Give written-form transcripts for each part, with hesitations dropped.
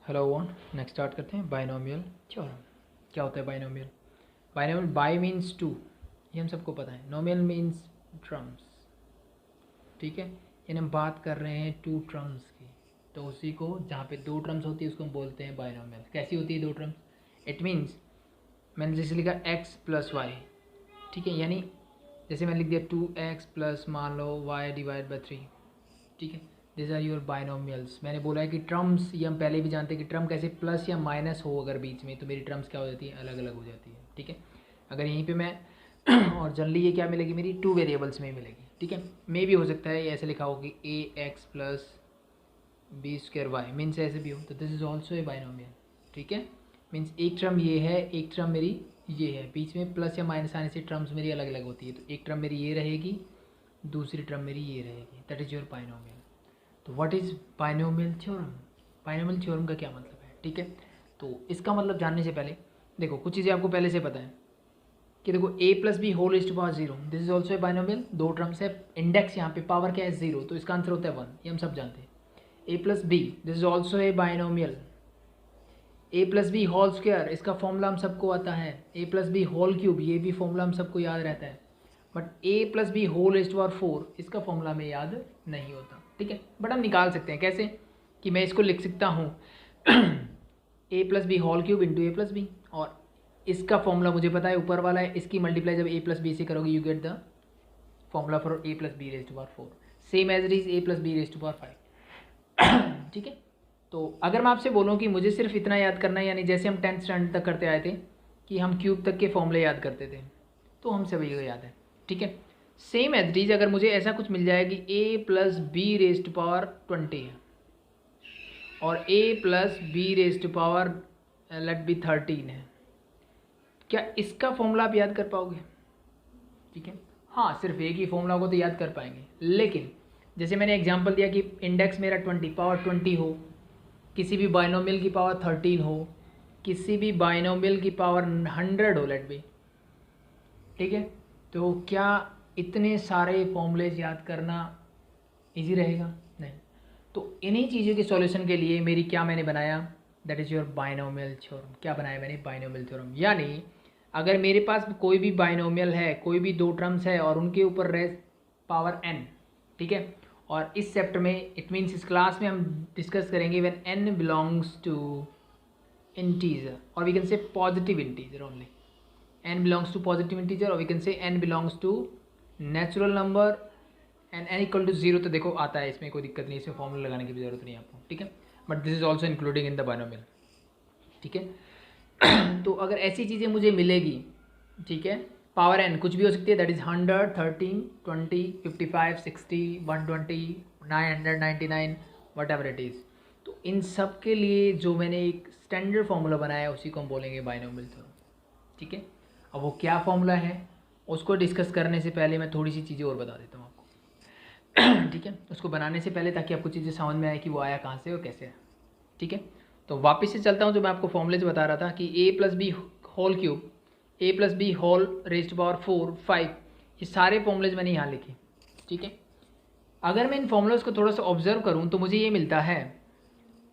Hello one, next start करते हैं binomial theorem. क्या होता है binomial? Binomial bi means two, ये हम सबको पता है। नोमियल मीन्स ट्रम्स, ठीक है। यानी हम बात कर रहे हैं टू ट्रम्स की, तो उसी को जहाँ पे दो ट्रम्स होती है उसको हम बोलते हैं बाइनोमियल। कैसी होती है दो ट्रम्स? इट मीन्स मैंने जैसे लिखा x प्लस वाई, ठीक है। यानी जैसे मैंने लिख दिया 2x प्लस मान लो y डिवाइड बाई 3, ठीक है। This are your binomials. मैंने बोला है कि ट्रम्स, ये हम पहले भी जानते हैं कि ट्रम कैसे प्लस या माइनस हो अगर बीच में, तो मेरी ट्रम्स क्या हो जाती है, अलग अलग हो जाती है, ठीक है। अगर यहीं पे मैं और जनरली ये क्या मिलेगी मेरी, टू वेरिएबल्स में मिलेगी, ठीक है। मे भी हो सकता है ऐसे लिखा हो कि ax plus b square y, means ऐसे भी हो, तो this is also a binomial, ठीक है। मीन्स एक ट्रम ये है, एक ट्रम मेरी ये है, बीच में प्लस या माइनस आने से ट्रम्स मेरी अलग अलग होती है। तो एक ट्रम मेरी ये रहेगी, दूसरी ट्रम मेरी ये रहेगी, दैट इज़ योर बाइनोमियल। तो what is binomial theorem? Binomial theorem का क्या मतलब है, ठीक है। तो इसका मतलब जानने से पहले देखो कुछ चीज़ें आपको पहले से पता है कि देखो a plus b whole is to power zero, this is also a binomial. दो टर्म्स है, इंडेक्स यहाँ पे पावर क्या है, जीरो, तो इसका आंसर होता है वन, ये हम सब जानते हैं। a plus b, this is also a binomial. a plus b whole square, इसका फॉर्मूला हम सबको आता है। a plus b whole cube, ये भी फॉर्मूला हम सबको याद रहता है। But a plus b whole is to power four, इसका फॉर्मूला हमें याद नहीं होता, ठीक है। बट हम निकाल सकते हैं कैसे, कि मैं इसको लिख सकता हूँ a plus b whole cube into a plus b, और इसका फॉर्मूला मुझे पता है ऊपर वाला है, इसकी मल्टीप्लाई जब a प्लस बी से करोगे you get the formula for a plus b raise to power four, same as it is a plus b raise to power five, ठीक है। तो अगर मैं आपसे बोलूँ कि मुझे सिर्फ इतना याद करना है, यानी जैसे हम 10th स्टैंडर्ड तक करते आए थे कि हम क्यूब तक के फॉर्मूले याद करते थे, तो हम सभी को याद है, ठीक है। सेम एज इट इज अगर मुझे ऐसा कुछ मिल जाए कि a plus b raise to power 20 है और a plus b raise to power let be 13 है, क्या इसका फॉर्मूला आप याद कर पाओगे? ठीक है, हाँ, सिर्फ एक ही फॉर्मूला को तो याद कर पाएंगे, लेकिन जैसे मैंने एग्जांपल दिया कि इंडेक्स मेरा 20 पावर 20 हो, किसी भी बाइनोमियल की पावर 13 हो, किसी भी बाइनोमियल की पावर 100 हो लेट बी, ठीक है। तो क्या इतने सारे फॉर्मूलेज याद करना इजी रहेगा? नहीं। तो इन्हीं चीज़ों के सॉल्यूशन के लिए मेरी क्या मैंने बनाया, that is your binomial theorem. क्या बनाया मैंने? Binomial theorem. यानी अगर मेरे पास कोई भी बाइनोमियल है, कोई भी दो टर्म्स है और उनके ऊपर रहे पावर n, ठीक है। और इस चैप्टर में, इट मीन्स इस क्लास में हम डिस्कस करेंगे when n belongs to integer, और we can say positive integer only. n belongs to positive integer, और we can say n belongs to natural number and n equal to zero. तो देखो आता है, इसमें कोई दिक्कत नहीं, इसमें फॉर्मूला लगाने की भी जरूरत नहीं है आपको, ठीक है। But this is also including in the binomial, ठीक है। तो अगर ऐसी चीज़ें मुझे मिलेगी, ठीक है, पावर n कुछ भी हो सकती है, that is 100, 13, 20, 55, 60, 120, 999, what ever it is. तो इन सब के लिए जो मैंने एक स्टैंडर्ड फार्मूला बनाया है उसी को हम बोलेंगे बाइनोमियल थ्योरम, ठीक है। अब वो क्या फार्मूला है उसको डिस्कस करने से पहले मैं थोड़ी सी चीज़ें और बता देता हूँ आपको ठीक है, उसको बनाने से पहले, ताकि आपको चीज़ें समझ में आए कि वो आया कहाँ से और कैसे है, ठीक है। तो वापस से चलता हूँ, जो मैं आपको फॉर्मूले से बता रहा था कि a plus b whole cube, a plus b whole raise to power 4, 5, ये सारे फॉर्मूलेज मैंने यहाँ लिखे, ठीक है। अगर मैं इन फॉर्मूलेज को थोड़ा सा ऑब्जर्व करूँ तो मुझे ये मिलता है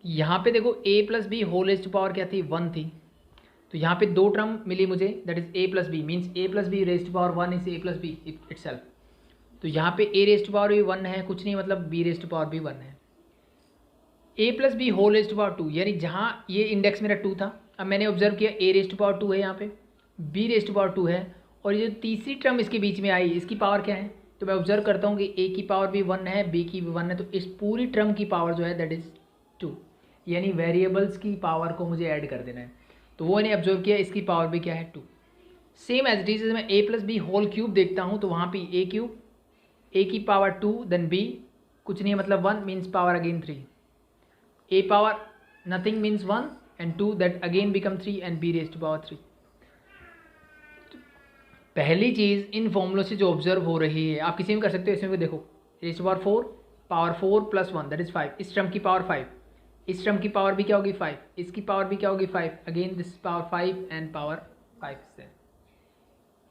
कि यहाँ पे देखो a plus b whole raise to power क्या थी, 1 थी। तो यहाँ पे दो टर्म मिली मुझे, that is a plus b, means a plus b raise to power 1 is a plus b itself. तो यहाँ पे a रेज टू पावर भी 1 है, कुछ नहीं मतलब b रेज टू पावर भी 1 है। a plus b whole raise to power 2, यानी जहाँ ये इंडेक्स मेरा 2 था, अब मैंने ऑब्जर्व किया a रेज टू पावर 2 है, यहाँ पे b रेज टू पावर 2 है, और ये जो तीसरी टर्म इसके बीच में आई इसकी पावर क्या है, तो मैं ऑब्जर्व करता हूँ कि a की पावर भी 1 है, b की भी 1 है, तो इस पूरी टर्म की पावर जो है दैट इज 2, यानी वेरिएबल्स की पावर को मुझे ऐड कर देना है। तो वो मैंने ऑब्जर्व किया, इसकी पावर भी क्या है, 2। सेम एज इट इज मैं a plus b whole cube देखता हूँ, तो वहाँ पे a क्यूब, a की पावर 2, देन b कुछ नहीं है मतलब 1, means power again 3, a power nothing means 1 and 2 that again become 3 and b raised to power 3। पहली चीज़ इन फॉर्मूलों से जो ऑब्जर्व हो रही है, आप किसी में कर सकते हो, इसमें भी देखो raise to power 4 plus 1 that is 5, इस टर्म की पावर 5, इस टर्म की पावर भी क्या होगी 5, इसकी पावर भी क्या होगी 5, again this power 5 and power 5 से,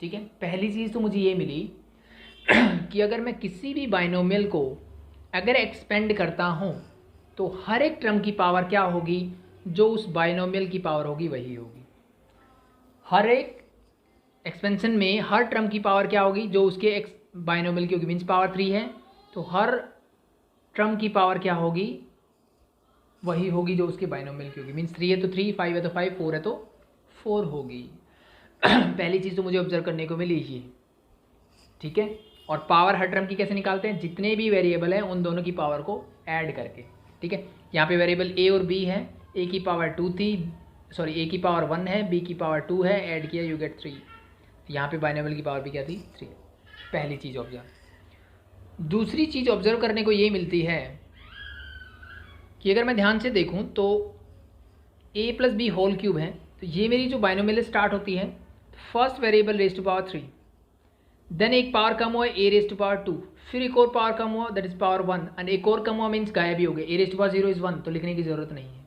ठीक है। पहली चीज़ तो मुझे ये मिली कि अगर मैं किसी भी बाइनोमियल को अगर एक्सपेंड करता हूँ तो हर एक टर्म की पावर क्या होगी, जो उस बाइनोमियल की पावर होगी वही होगी। हर एक एक्सपेंशन में हर टर्म की पावर क्या होगी, जो उसके बाइनोमियल की होगी, मीन्स पावर 3 है तो हर टर्म की पावर क्या होगी, वही होगी जो उसके बाइनोमियल की होगी। मीन्स 3 है तो 3, 5 है तो 5, 4 है तो 4 होगी। पहली चीज़ तो मुझे ऑब्जर्व करने को मिली ये, ठीक है। और पावर हर टर्म की कैसे निकालते हैं, जितने भी वेरिएबल हैं उन दोनों की पावर को ऐड करके, ठीक है। यहाँ पे वेरिएबल ए और बी है, ए की पावर 2 थी, सॉरी ए की पावर 1 है, बी की पावर 2 है, ऐड किया यू गेट 3। यहाँ पे बाइनोमियल की पावर भी क्या थी, 3। पहली चीज़ ऑब्जर्व। दूसरी चीज़ ऑब्जर्व करने को ये मिलती है कि अगर मैं ध्यान से देखूँ तो a plus b whole cube है, तो ये मेरी जो बाइनोमियल स्टार्ट होती है, first variable raise to power 3, then एक पावर कम हुआ ए रेज टू पावर 2, फिर एक और पावर कम हुआ दैट इज पावर 1, एंड एक और कम हुआ मीन्स गायब ही हो गए। A raise to power 0 is 1, तो लिखने की जरूरत नहीं है।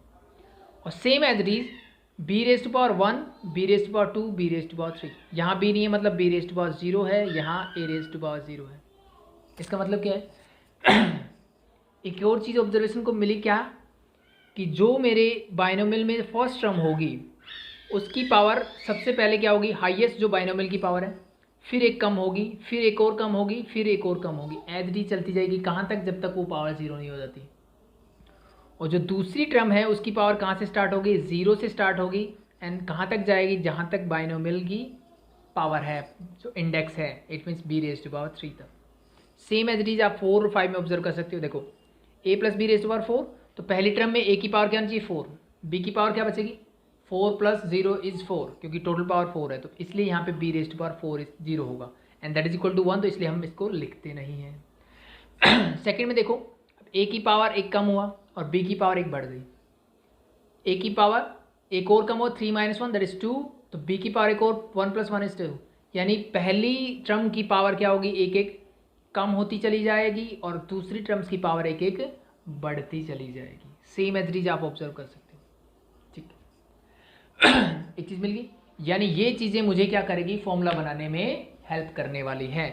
और same as it is b raise to power 1, b raise to power 2, b raise to power 3। यहाँ बी नहीं है मतलब बी रेज टू पावर 0 है, यहाँ ए रेज टू पावर 0 है। इसका मतलब क्या है? एक और चीज़ ऑब्जर्वेशन को मिली क्या, कि जो मेरे बाइनोमियल में फर्स्ट टर्म होगी उसकी पावर सबसे पहले क्या होगी, हाईएस्ट जो बाइनोमियल की पावर है, फिर एक कम होगी, फिर एक और कम होगी, फिर एक और कम होगी, एज डी चलती जाएगी। कहाँ तक, जब तक वो पावर 0 नहीं हो जाती। और जो दूसरी टर्म है उसकी पावर कहाँ से स्टार्ट होगी, 0 से स्टार्ट होगी, एंड कहाँ तक जाएगी, जहाँ तक बाइनोमियल की पावर है, जो इंडेक्स है, it means b raise to power 3 तक। सेम एज इट इज आप 4 और 5 में ऑब्जर्व कर सकते हो। देखो a plus b raise to power 4, तो पहली टर्म में a की पावर क्या होनी चाहिए, 4, b की पावर क्या बचेगी, 4 प्लस 0 इज 4, क्योंकि टोटल पावर 4 है, तो इसलिए यहाँ पे b raise to power 4 is 0 होगा, and that is equal to 1, तो इसलिए हम इसको लिखते नहीं हैं। सेकेंड में देखो, a की पावर एक कम हुआ और b की पावर एक बढ़ गई। a की पावर एक और कम हुआ, 3 माइनस 1 दैट इज 2, तो b की पावर एक और 1 प्लस 1 इज 2, यानी पहली टर्म की पावर क्या होगी, एक एक कम होती चली जाएगी और दूसरी टर्म्स की पावर एक एक बढ़ती चली जाएगी। सेम एज इट इज आप ऑब्जर्व कर सकते हो, ठीक है। एक चीज़ मिल गई, यानी ये चीज़ें मुझे क्या करेगी, फॉर्मूला बनाने में हेल्प करने वाली है।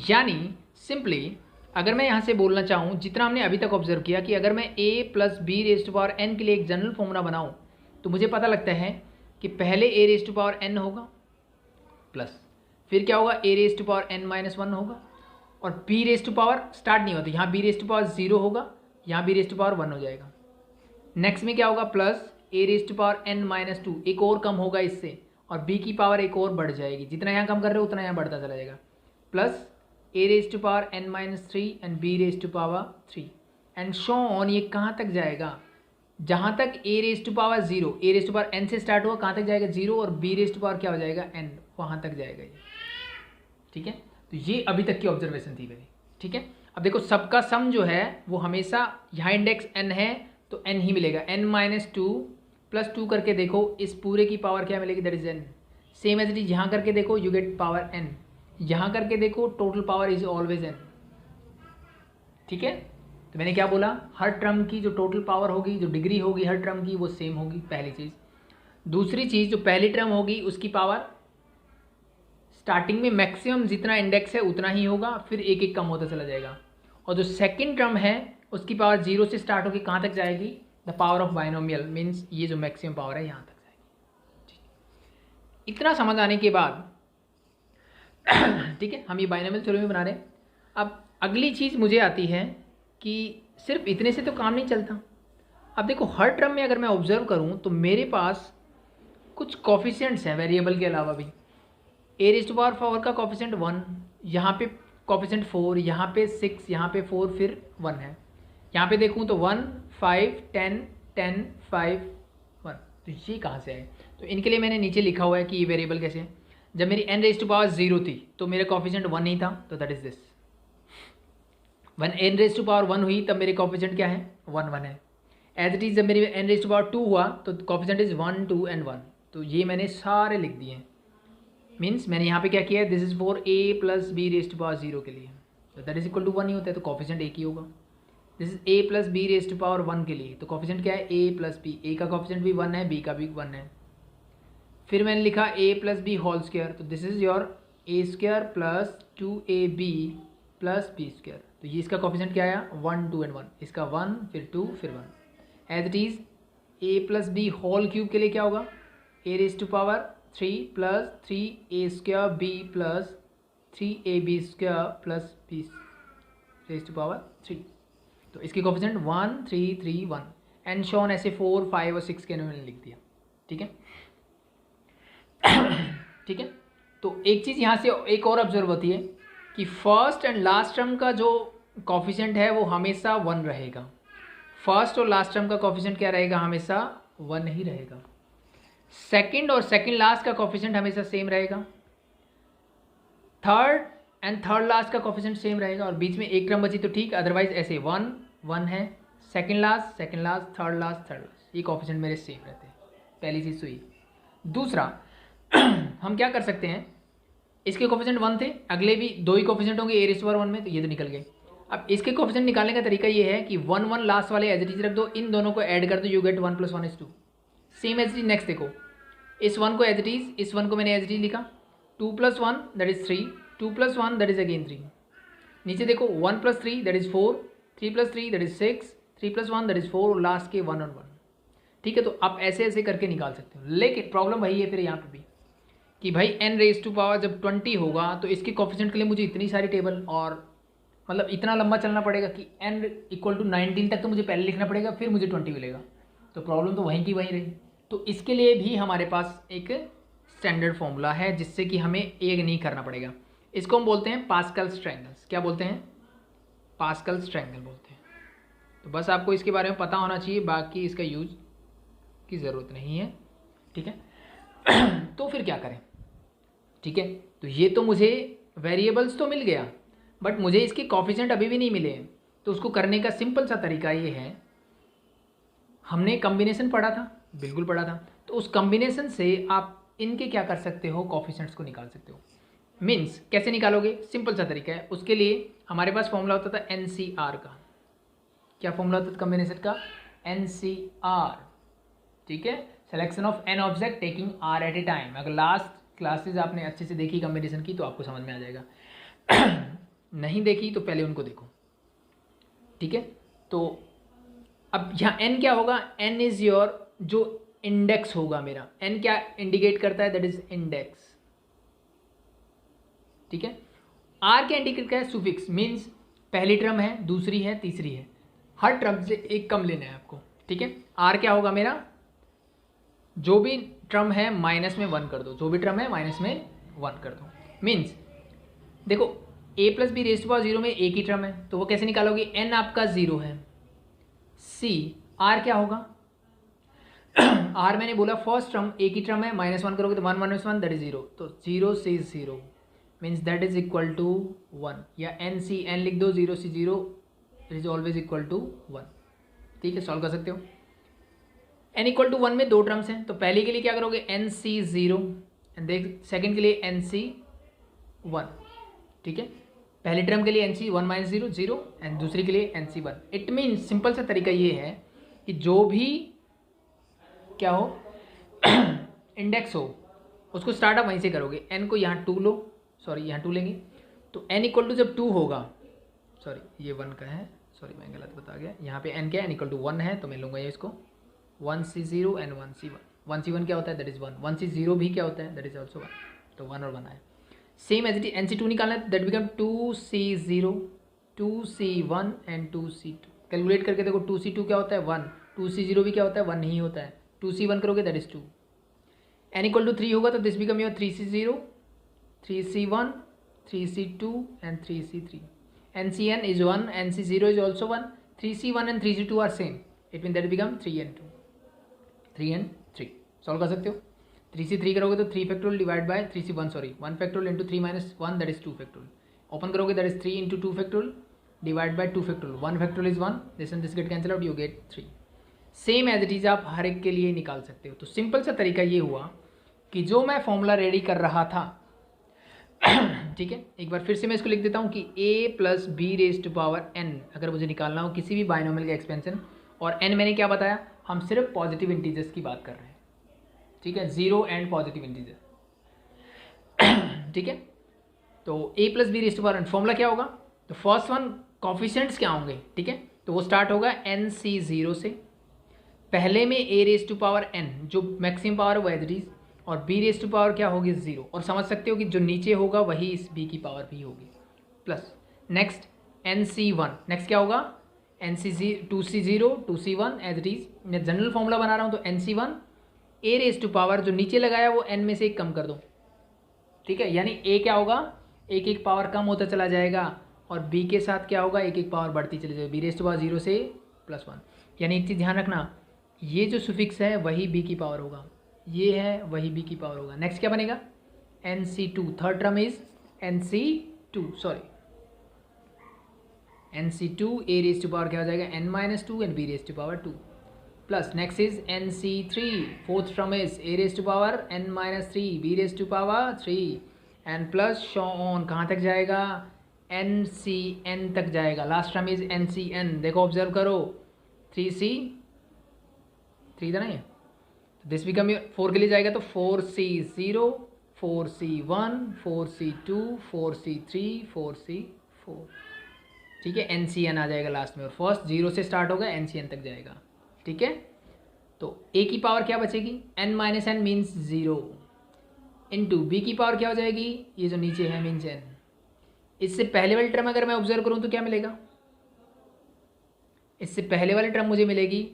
यानी सिंपली अगर मैं यहाँ से बोलना चाहूँ, जितना हमने अभी तक ऑब्जर्व किया, कि अगर मैं a plus b raise to power n के लिए एक जनरल फॉर्मूला बनाऊँ, तो मुझे पता लगता है कि पहले a raise to power n होगा, प्लस फिर क्या होगा, a raise to power n minus 1 होगा, और b raise to power start नहीं होता, यहाँ b रेज टू पावर 0 होगा, यहाँ b रेज टू पावर 1 हो जाएगा। नेक्स्ट में क्या होगा, plus a raise to power n minus 2, एक और कम होगा इससे, और b की पावर एक और बढ़ जाएगी, जितना यहाँ कम कर रहे हो उतना यहाँ बढ़ता चला जाएगा, plus a raise to power n minus 3 and b raise to power 3 and so on. ये कहाँ तक जाएगा, जहाँ तक a raise to power 0, a raise to power n से स्टार्ट हुआ, कहाँ तक जाएगा 0, और b रेज टू पावर क्या हो जाएगा n, वहाँ तक जाएगा ये, ठीक है। तो ये अभी तक की ऑब्जर्वेशन थी मेरी, ठीक है। अब देखो सबका सम जो है वो हमेशा, यहाँ इंडेक्स n है तो n ही मिलेगा, n माइनस 2 प्लस 2 करके देखो, इस पूरे की पावर क्या मिलेगी, that is n। Same as it is यहाँ करके देखो, यू गेट पावर n, यहाँ करके देखो, total power is always n, ठीक है। तो मैंने क्या बोला, हर टर्म की जो टोटल पावर होगी, जो डिग्री होगी हर टर्म की, वो सेम होगी, पहली चीज़। दूसरी चीज़, जो पहली टर्म होगी उसकी पावर स्टार्टिंग में मैक्सिमम जितना इंडेक्स है उतना ही होगा, फिर एक एक कम होता चला जाएगा। और जो सेकंड टर्म है उसकी पावर 0 से स्टार्ट होगी, कहाँ तक जाएगी, the power of binomial, means ये जो मैक्सिमम पावर है यहाँ तक जाएगी। इतना समझ आने के बाद ठीक है, हम ये बाइनोमियल थ्योरम बना रहे हैं। अब अगली चीज़ मुझे आती है कि सिर्फ इतने से तो काम नहीं चलता। अब देखो हर टर्म में अगर मैं ऑब्जर्व करूँ तो मेरे पास कुछ कॉफिशिएंट्स हैं वेरिएबल के अलावा भी। a रेज टू पावर 4 का कॉफिशिएंट 1, यहाँ पे कॉफिशिएंट 4, यहाँ पे 6, यहाँ पे 4, फिर 1 है। यहाँ पे देखूँ तो 1, 5, 10, 10, 5, 1, तो ये कहाँ से आए। तो इनके लिए मैंने नीचे लिखा हुआ है कि ये वेरिएबल कैसे है। जब मेरी n रेज टू पावर 0 थी तो मेरे कॉफिशिएंट 1 ही था, तो that is this. One n raise to power 1 हुई तब मेरे कॉफिशिएंट क्या है, 1 1 है। एज इट इज जब मेरी n रेज टू पावर 2 हुआ तो कॉफिशिएंट इज 1 2 एंड 1, तो ये मैंने सारे लिख दिए। मीन्स मैंने यहाँ पे क्या किया है, this is for a plus b raise to power 0 के लिए, तो दैट इज इक्वल टू 1 ही होता है, तो कॉफिशिएंट एक ही होगा। This is a plus b raise to power 1 के लिए, तो कॉफिशिएंट क्या है, a प्लस बी, a का कॉफिशिएंट भी 1 है, b का भी 1 है। फिर मैंने लिखा a plus b whole square, तो this is your a square plus 2ab plus b square, तो ये इसका कॉफिशिएंट क्या आया, 1 2 एंड 1, इसका 1 फिर 2 फिर 1, as it is a plus b whole cube के लिए क्या होगा, a raise to power 3 plus 3a² b plus 3ab² plus b raise to power 3। तो इसकी कोफिशिएंट 1 3 3 1 एंड शॉन ऐसे 4 5 और 6 के मैंने लिख दिया। ठीक है ठीक है। तो एक चीज़ यहाँ से एक और ऑब्जर्व होती है कि फर्स्ट एंड लास्ट टर्म का जो कोफिशिएंट है वो हमेशा 1 रहेगा। फर्स्ट और लास्ट टर्म का कोफिशिएंट क्या रहेगा, हमेशा 1 ही रहेगा। सेकंड और सेकंड लास्ट का कोफिशिएंट हमेशा सेम रहेगा। थर्ड एंड थर्ड लास्ट का कोफिशिएंट सेम रहेगा और बीच में एक टर्म बची तो ठीक, अदरवाइज ऐसे 1 1 है, सेकंड लास्ट, थर्ड लास्ट, ये कोफिशिएंट मेरे सेम रहते हैं। पहली चीज़ तो ये। दूसरा हम क्या कर सकते हैं, इसके कोफिशिएंट 1 थे, अगले भी 2 ही कोफिशिएंट होंगे ए रेज़ टू पावर 1 में, तो ये तो निकल गए। अब इसके कोफिशिएंट निकालने का तरीका ये है कि 1 1 लास्ट वाले एज इट इज रख दो, इन दोनों को ऐड कर दो, you get 1 + 1 = 2। Same as it is. Next देखो, इस 1 को एज इट इज, इस 1 को मैंने एज इट इज लिखा, 2 + 1 that is 3, 2 + 1 that is again 3। नीचे देखो 1 + 3 that is 4, 3 + 3 that is 6, 3 + 1 that is 4 और लास्ट के 1 और 1। ठीक है, तो आप ऐसे ऐसे करके निकाल सकते हो। लेकिन प्रॉब्लम वही है फिर यहाँ पे भी कि भाई n रेज़ टू पावर जब 20 होगा तो इसके कोफिशिएंट के लिए मुझे इतनी सारी टेबल और मतलब इतना लंबा चलना पड़ेगा कि n = 19 तक तो मुझे पहले लिखना पड़ेगा, फिर मुझे 20 मिलेगा। तो प्रॉब्लम तो वहीं की वहीं रही। तो इसके लिए भी हमारे पास एक स्टैंडर्ड फॉर्मूला है जिससे कि हमें एक नहीं करना पड़ेगा। इसको हम बोलते हैं पास्कल्स ट्रायंगल्स। क्या बोलते हैं, पास्कल्स ट्रायंगल बोलते हैं। तो बस आपको इसके बारे में पता होना चाहिए, बाकी इसका यूज की ज़रूरत नहीं है। ठीक है तो फिर क्या करें। ठीक है, तो ये तो मुझे वेरिएबल्स तो मिल गया, बट मुझे इसके कोफिशिएंट अभी भी नहीं मिले। तो उसको करने का सिंपल सा तरीका ये है, हमने कॉम्बिनेशन पढ़ा था, बिल्कुल पढ़ा था, तो उस कॉम्बिनेशन से आप इनके क्या कर सकते हो, कोफिशिएंट्स को निकाल सकते हो। मीन्स कैसे निकालोगे, सिंपल सा तरीका है। उसके लिए हमारे पास फॉर्मूला होता था NCR का। क्या फॉर्मूला होता था कॉम्बिनेशन का, NCR। ठीक है, selection of n object taking r at a time. अगर लास्ट क्लासेज आपने अच्छे से देखी कॉम्बिनेशन की तो आपको समझ में आ जाएगा नहीं देखी तो पहले उनको देखो। ठीक है, तो अब यहाँ n क्या होगा, n इज योर जो इंडेक्स होगा मेरा। n क्या इंडिकेट करता है, दैट इज इंडेक्स। ठीक है, r क्या इंडिकेट करता है, सुफिक्स। मीन्स पहली टर्म है, दूसरी है, तीसरी है, हर टर्म से एक कम लेना है आपको। ठीक है, r क्या होगा मेरा, जो भी टर्म है माइनस में 1 कर दो, जो भी टर्म है माइनस में 1 कर दो। मीन्स देखो a + b raise to power 0 में एक ही टर्म है, तो वो कैसे निकालोगे, n आपका 0 है। c r क्या होगा r मैंने बोला फर्स्ट टर्म एक ही टर्म है, -1 करोगे तो 1 - 1 दैट इज 0, तो 0 से 0 means that is equal to 1, या n लिख दो, 0 से 0 इज ऑलवेज इक्वल टू 1। ठीक है, सॉल्व कर सकते हो। n = 1 में 2 टर्म्स हैं, तो पहले के लिए क्या करोगे, NC 0 एंड देख सेकेंड के लिए NC 1। ठीक है, पहले टर्म के लिए NC 1 - 0 0 एंड दूसरी के लिए NC 1। इट मीन्स सिंपल सा तरीका ये है कि जो भी क्या हो इंडेक्स हो उसको स्टार्ट आप वहीं से करोगे। n को यहाँ 2 लो, सॉरी यहाँ 2 लेंगे, तो n = जब 2 होगा, सॉरी ये 1 का है, सॉरी मैं गलत बता गया, यहाँ पे n क्या है, n = 1 है, तो मैं लूँगा ये इसको 1C 0 एंड 1C 1। 1C 1 क्या होता है, दैट इज 1। 1C 0 भी क्या होता है, दैट इज ऑल्सो 1, तो 1 और 1 आया। Same as it is NC 2 निकालना है, that become 2C 0 2C 1 and 2C 2। Calculate करके देखो 2C 2 क्या होता है, 1। 2C 0 भी क्या होता है, 1 ही होता है। 2C 1 करोगे दैट इज 2। n = 3 होगा तो this become your 3C 0 3C 1 3C 2 and 3C 3। NCn is 1, NC 0 is also 1, 3C 1 and 3C 2 are same, it means that become 3n 2, 3n 3। Solve कर सकते हो। 3C 3 करोगे तो 3 factorial divide by 3C 1, sorry 1 factorial into 3 - 1 that is 2 factorial. Open करोगे that is 3 into 2 factorial divide by 2 फैक्टोरियल। 1 factorial is 1, this and this get cancel out, you get 3। Same as it is आप हर एक के लिए निकाल सकते हो। तो सिंपल सा तरीका ये हुआ कि जो मैं फॉर्मूला रेडी कर रहा था ठीक है, एक बार फिर से मैं इसको लिख देता हूँ कि a + b raise to power n अगर मुझे निकालना हो किसी भी बाइनोमियल का एक्सपेंशन, और n मैंने क्या बताया, हम सिर्फ पॉजिटिव इंटीजर्स की बात कर रहे हैं। ठीक है, 0 एंड पॉजिटिव इंटीजर। ठीक है, तो a + b raise to power n formula क्या होगा, तो फर्स्ट वन कोफिशिएंट्स क्या होंगे। ठीक है, तो वो स्टार्ट होगा NC 0 से, पहले में a raise to power n जो मैक्सिमम पावर है वो एज इट इज, और b रेज टू पावर क्या होगी 0, और समझ सकते हो कि जो नीचे होगा वही इस b की पावर भी होगी, प्लस नेक्स्ट nc1, नेक्स्ट क्या होगा nc2c0 2c1 as it is. मैं जनरल फॉर्मूला बना रहा हूँ तो nc1 a raise to power जो नीचे लगाया वो n में से एक कम कर दो, ठीक है, यानी a क्या होगा एक एक पावर कम होता चला जाएगा, और b के साथ क्या होगा एक एक पावर बढ़ती चली जाएगी, b रेज टू पावर 0 से +1। यानी एक चीज़ ध्यान रखना, ये जो सुफिक्स है वही b की पावर होगा, ये है वही b की पावर होगा। नेक्स्ट क्या बनेगा nc2, third term is nc2 sorry nc2 a raise to power क्या हो जाएगा n-2 and b raise to power 2, plus next is nc3, fourth term is a raise to power n-3 b raise to power 3 and plus so on, कहाँ तक जाएगा ncn तक जाएगा, last term is ncn। देखो observe करो 3c 3 था ना ये, दिस बिकम 4 के लिए जाएगा तो 4c0 4c1 4c2 4c3 4c4, ठीक है, NCN आ जाएगा लास्ट में, और फर्स्ट 0 से स्टार्ट होगा NCN तक जाएगा, ठीक है। तो a की पावर क्या बचेगी n-n मीन्स 0 इंटू b की पावर क्या हो जाएगी ये जो नीचे है मीन्स n। इससे पहले वाली टर्म अगर मैं ऑब्जर्व करूँ तो क्या मिलेगा, इससे पहले वाली टर्म मुझे मिलेगी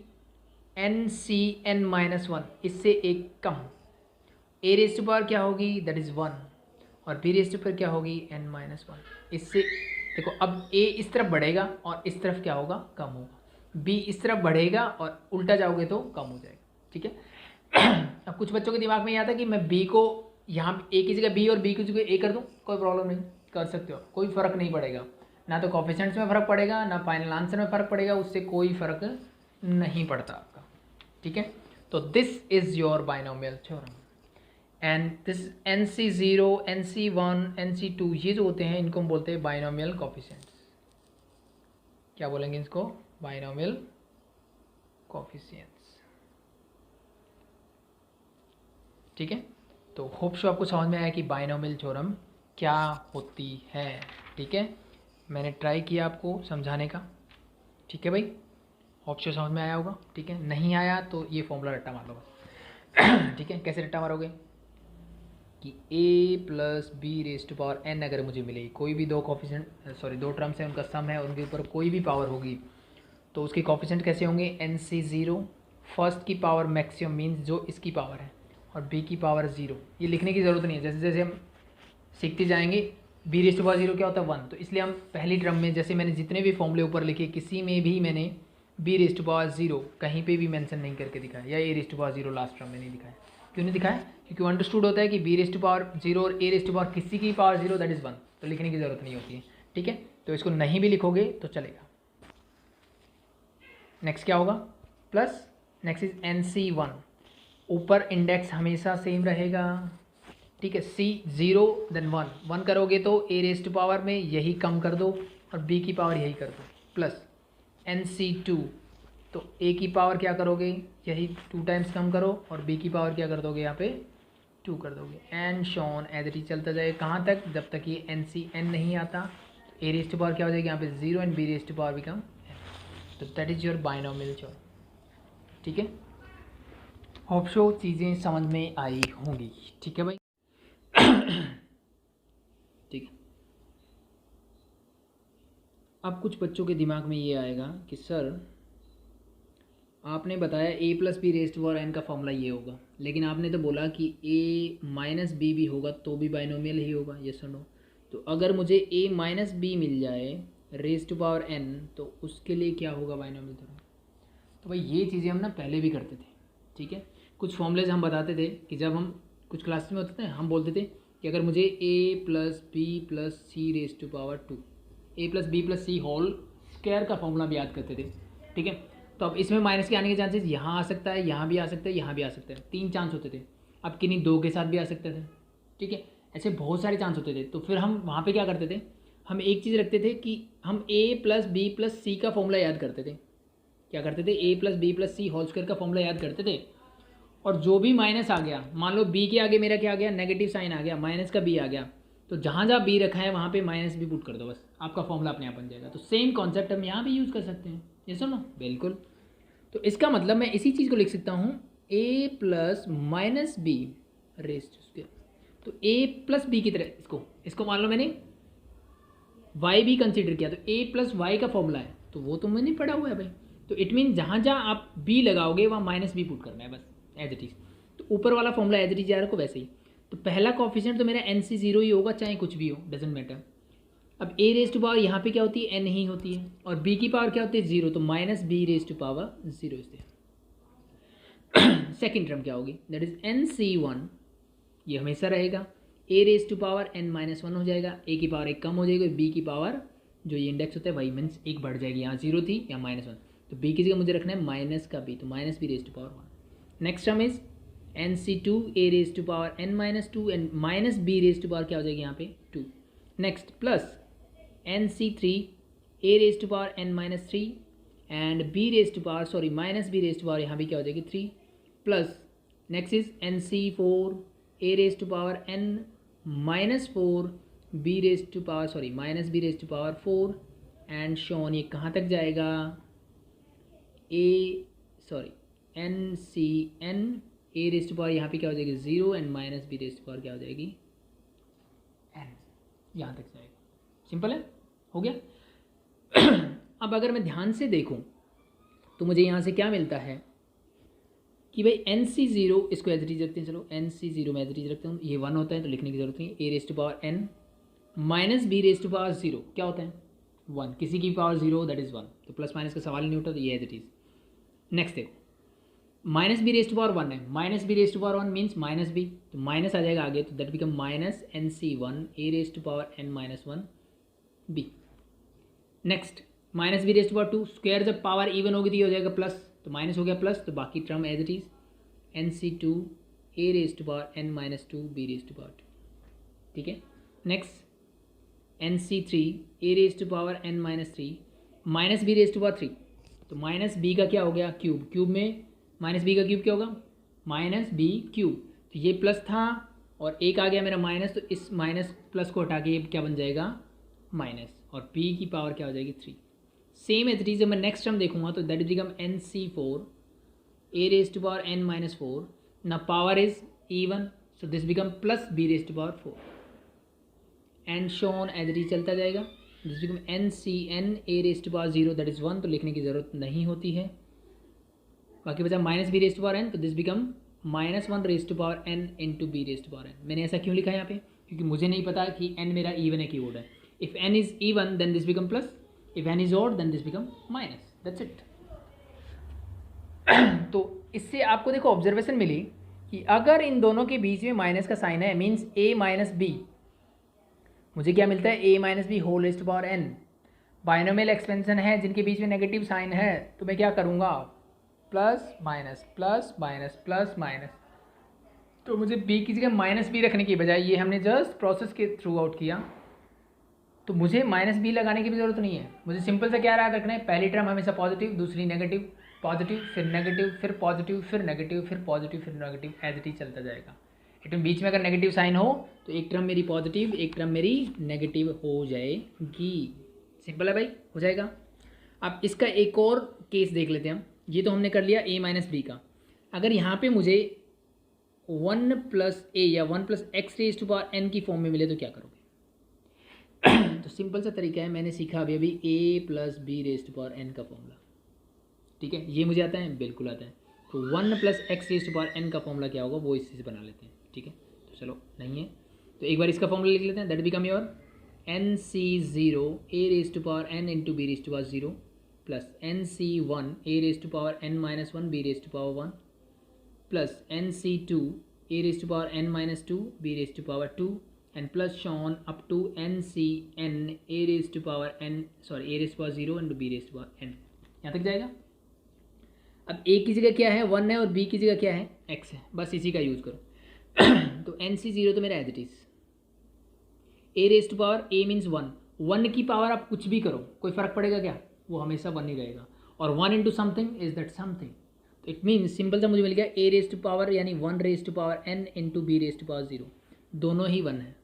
NCn-1, इससे एक कम, a रेज टू पावर क्या होगी दैट इज़ 1, और b रेज टू पावर क्या होगी n-1। इससे देखो अब a इस तरफ बढ़ेगा और इस तरफ क्या होगा कम होगा, b इस तरफ बढ़ेगा और उल्टा जाओगे तो कम हो जाएगा, ठीक है। अब कुछ बच्चों के दिमाग में ये आता है कि मैं b को यहाँ a की जगह b और b की जगह a कर दूँ, कोई प्रॉब्लम नहीं, कर सकते हो, कोई फ़र्क नहीं पड़ेगा, ना तो कोफिशिएंट्स में फ़र्क पड़ेगा ना फाइनल आंसर में फ़र्क पड़ेगा, उससे कोई फ़र्क नहीं पड़ता आपका, ठीक है। तो this is your binomial theorem, and this nc0 nc1 nc2 ये जो होते हैं इनको हम बोलते हैं बाइनोमियल कोफिशिएंट्स। क्या बोलेंगे इसको, बाइनोमियल कोफिशिएंट्स, ठीक है। तो होप सो आपको समझ में आया कि बाइनोमियल थ्योरम क्या होती है, ठीक है। मैंने ट्राई किया आपको समझाने का, ठीक है भाई, होप सो समझ में आया होगा, ठीक है। नहीं आया तो ये फॉर्मूला रट्टा मार लो बस, ठीक है। कैसे रट्टा मारोगे कि a plus b raise to power n अगर मुझे मिलेगी, कोई भी दो कोफिशिएंट सॉरी दो टर्म्स हैं उनका सम है, उनके ऊपर कोई भी पावर होगी तो उसके कोफिशिएंट कैसे होंगे nc0, फर्स्ट की पावर मैक्सिमम मीन्स जो इसकी पावर है, और b की पावर 0। ये लिखने की ज़रूरत नहीं है, जैसे जैसे हम सीखते जाएंगे b रेज टू पावर 0 क्या होता है 1, तो इसलिए हम पहली टर्म में जैसे मैंने जितने भी फॉर्मूले ऊपर लिखे किसी में भी मैंने b रेज टू पावर 0 कहीं पे भी मेंशन नहीं करके दिखाया, या a raise to power 0 last term में नहीं दिखाया। क्यों नहीं दिखाया, क्योंकि अंडरस्टूड होता है कि b रेज टू पावर 0 और a रेज टू पावर किसी की पावर 0 दैट इज़ 1, तो लिखने की ज़रूरत नहीं होती है, ठीक है। तो इसको नहीं भी लिखोगे तो चलेगा। नेक्स्ट क्या होगा प्लस, नेक्स्ट इज nc1, ऊपर इंडेक्स हमेशा सेम रहेगा, ठीक है, c 0 देन 1 करोगे तो a रेज टू पावर में यही कम कर दो और b की पावर यही कर दो, प्लस nc2, तो a की पावर क्या करोगे यही 2 टाइम्स कम करो और b की पावर क्या कर दोगे यहाँ पे 2 कर दोगे, and so on as it is चलता जाए कहाँ तक, जब तक ये NCN नहीं आता। a रेज टू पावर क्या हो जाएगी यहाँ पे 0 and b raise to power become, तो that is your binomial theorem, ठीक है। होप सो चीज़ें समझ में आई होंगी, ठीक है भाई, ठीक है। अब कुछ बच्चों के दिमाग में ये आएगा कि सर आपने बताया a plus b raise to power n का फॉर्मूला ये होगा, लेकिन आपने तो बोला कि a माइनस बी भी होगा तो भी बाइनोमियल ही होगा, यस और नो। तो अगर मुझे a माइनस बी मिल जाए रेज टू पावर n तो उसके लिए क्या होगा बाइनोमियल थ्योरम। तो भाई ये चीज़ें हम ना पहले भी करते थे, ठीक है। कुछ फॉर्मूलेज हम बताते थे कि जब हम कुछ क्लास में होते थे हम बोलते थे कि अगर मुझे a plus b plus c raise to power 2, a plus b plus c whole square का फॉर्मूला भी याद करते थे, ठीक है। तो अब इसमें माइनस के आने के चांसेस यहाँ आ सकता है, यहाँ भी आ सकता है, यहाँ भी आ सकता है, 3 चांस होते थे। अब किन्हीं 2 के साथ भी आ सकते थे, ठीक है, ऐसे बहुत सारे चांस होते थे। तो फिर हम वहाँ पे क्या करते थे, हम एक चीज़ रखते थे कि हम a plus b plus c का फॉर्मूला याद करते थे। क्या करते थे, a plus b plus c whole square का फॉर्मूला याद करते थे, और जो भी माइनस आ गया, मान लो b के आगे मेरा क्या आ गया नेगेटिव साइन आ गया, माइनस का b आ गया, तो जहाँ जहाँ b रखा है वहाँ पे माइनस भी पुट कर दो, बस आपका फॉर्मूला अपने आप बन जाएगा। तो सेम कॉन्सेप्ट हम यहाँ भी यूज़ कर सकते हैं, ये सुनो बिल्कुल। तो इसका मतलब मैं इसी चीज़ को लिख सकता हूँ a plus minus b raised to square. तो a प्लस बी की तरह इसको मान लो मैंने y भी कंसीडर किया, तो a प्लस वाई का फॉर्मूला है, तो वो तो मैंने पढ़ा हुआ है भाई। तो इट मीन जहाँ जहाँ आप b लगाओगे वहाँ माइनस बी पुट करना है बस, एज इट इज़। तो ऊपर वाला फॉर्मूला एज इट इज यार को वैसे ही। तो पहला कोफिशिएंट तो मेरा एन सी जीरो ही होगा, चाहे कुछ भी हो, डजेंट मैटर। अब a रेज टू पावर यहाँ पे क्या होती है, n ही होती है, और b की पावर क्या होती है, जीरो, तो minus b raise to power zero is there. Second term क्या होगी, that is n c one, ये हमेशा रहेगा, a raise to power n minus one हो जाएगा, a की पावर एक कम हो जाएगी, b की पावर जो ये इंडेक्स होता है वही मीन्स एक बढ़ जाएगी, यहाँ जीरो थी या माइनस वन, तो b की जगह मुझे रखना है माइनस का b, तो minus b raise to power one. Next term is n c two a raise to power n minus two and minus b raise to power क्या हो जाएगी यहाँ पे two. Next plus n c three a raise to power n minus three and b raise to power sorry minus b raise to power यहाँ भी क्या हो जाएगी three, plus next is n c four a raise to power n minus four b raise to power sorry minus b raise to power four and so on, ये कहाँ तक जाएगा, a sorry n c n a raise to power यहाँ पे क्या हो जाएगी zero and minus b raise to power क्या हो जाएगी एन, यहाँ तक जाएगा। सिंपल है, हो गया। अब अगर मैं ध्यान से देखूं तो मुझे यहाँ से क्या मिलता है कि भाई एन सी जीरो, इसको एज इट इज रखते हैं, चलो एन सी जीरो में एज इट इज रखते हैं, ये वन होता है तो लिखने की जरूरत नहीं, a raise to power n minus b raise to power zero क्या होता है वन, किसी की पावर जीरो दैट इज वन, तो प्लस माइनस का सवाल नहीं उठा, तो ये एज इट इज। नेक्स्ट देखो minus b raise to power one है, minus b raise to power one means minus b, तो माइनस आ जाएगा आगे, तो that become minus n c one a raise to power n minus one b. Next minus b raise to power two, square जब power even होगी तो ये हो जाएगा प्लस, तो माइनस हो गया प्लस, तो बाकी term as it is n c two a raise to power n minus two b raise to power two, ठीक है। Next n c three a raise to power n minus three minus b raise to power three, तो minus b का क्या हो गया cube, cube में minus b का cube क्या होगा माइनस बी क्यूब, तो ये प्लस था और एक आ गया मेरा माइनस, तो इस माइनस प्लस को हटा के ये क्या बन जाएगा माइनस, और p की पावर क्या हो जाएगी three. Same as it is, जब मैं नेक्स्ट टर्म देखूंगा तो that is become n c four a raise to power n minus four, ना power is even, so this become plus b raise to power four and so on as it is चलता जाएगा। This become n c n a raise to power zero that is one, तो लिखने की जरूरत नहीं होती है। बाकी बचा minus b raise to power n, तो this become minus one raise to power n into b raise to power n. मैंने ऐसा क्यों लिखा है यहाँ पे, क्योंकि मुझे नहीं पता कि एन मेरा इवन है कि ओड है। If n is even then this become plus, if n is odd then this become minus, that's it. तो इससे आपको देखो ऑब्जर्वेशन मिली कि अगर इन दोनों के बीच में माइनस का साइन है मीन्स ए माइनस बी, मुझे क्या मिलता है a minus b whole raise to power n. Binomial expansion है जिनके बीच में नेगेटिव साइन है, तो मैं क्या करूँगा plus minus plus minus plus minus, तो मुझे b की जगह माइनस बी रखने की बजाय ये हमने जस्ट प्रोसेस के थ्रू आउट किया, तो मुझे माइनस बी लगाने की भी ज़रूरत नहीं है। मुझे सिंपल से क्या याद रखना है, पहली टर्म हमेशा पॉजिटिव, दूसरी नेगेटिव, पॉजिटिव फिर नेगेटिव फिर पॉजिटिव फिर नेगेटिव फिर पॉजिटिव फिर नेगेटिव, एज इट इज चलता जाएगा। इट बीच में अगर नेगेटिव साइन हो तो एक टर्म मेरी पॉजिटिव एक टर्म मेरी नेगेटिव हो जाएगी। सिंपल है भाई, हो जाएगा। अब इसका एक और केस देख लेते हैं हम। ये तो हमने कर लिया a माइनस बी का। अगर यहाँ पे मुझे वन प्लस ए या one plus x raise to power n की फॉर्म में मिले तो क्या करोगे? तो सिंपल सा तरीका है, मैंने सीखा अभी a plus b raise to power n का फॉर्मूला। ठीक है, ये मुझे आता है, बिल्कुल आता है। तो one plus x raise to power n का फॉर्मूला क्या होगा वो इसी से बना लेते हैं। ठीक है, तो चलो नहीं है तो एक बार इसका फॉर्मूला लिख लेते हैं। That become your n c zero a raise to power n into b raise to power zero plus n c one a raise to power n minus one b raise to power one plus n c two a raise to power n minus two b raise to power two and plus so on up to n c n a raise to power n sorry a raise to power zero and b raise to power n. यहाँ तक जाएगा। अब ए की जगह क्या है one है और बी की जगह क्या है एक्स है, बस इसी का यूज़ करो। तो एन सी ज़ीरो तो मेरा as it is a raise to power a means one, one की पावर आप कुछ भी करो कोई फ़र्क पड़ेगा क्या, वो हमेशा वन ही रहेगा। और one into something is that something, तो इट मीन्स सिंपल सा मुझे मिल गया ए रेज टू पावर यानी one raise to power n into b raise to power zero, दोनों ही वन है।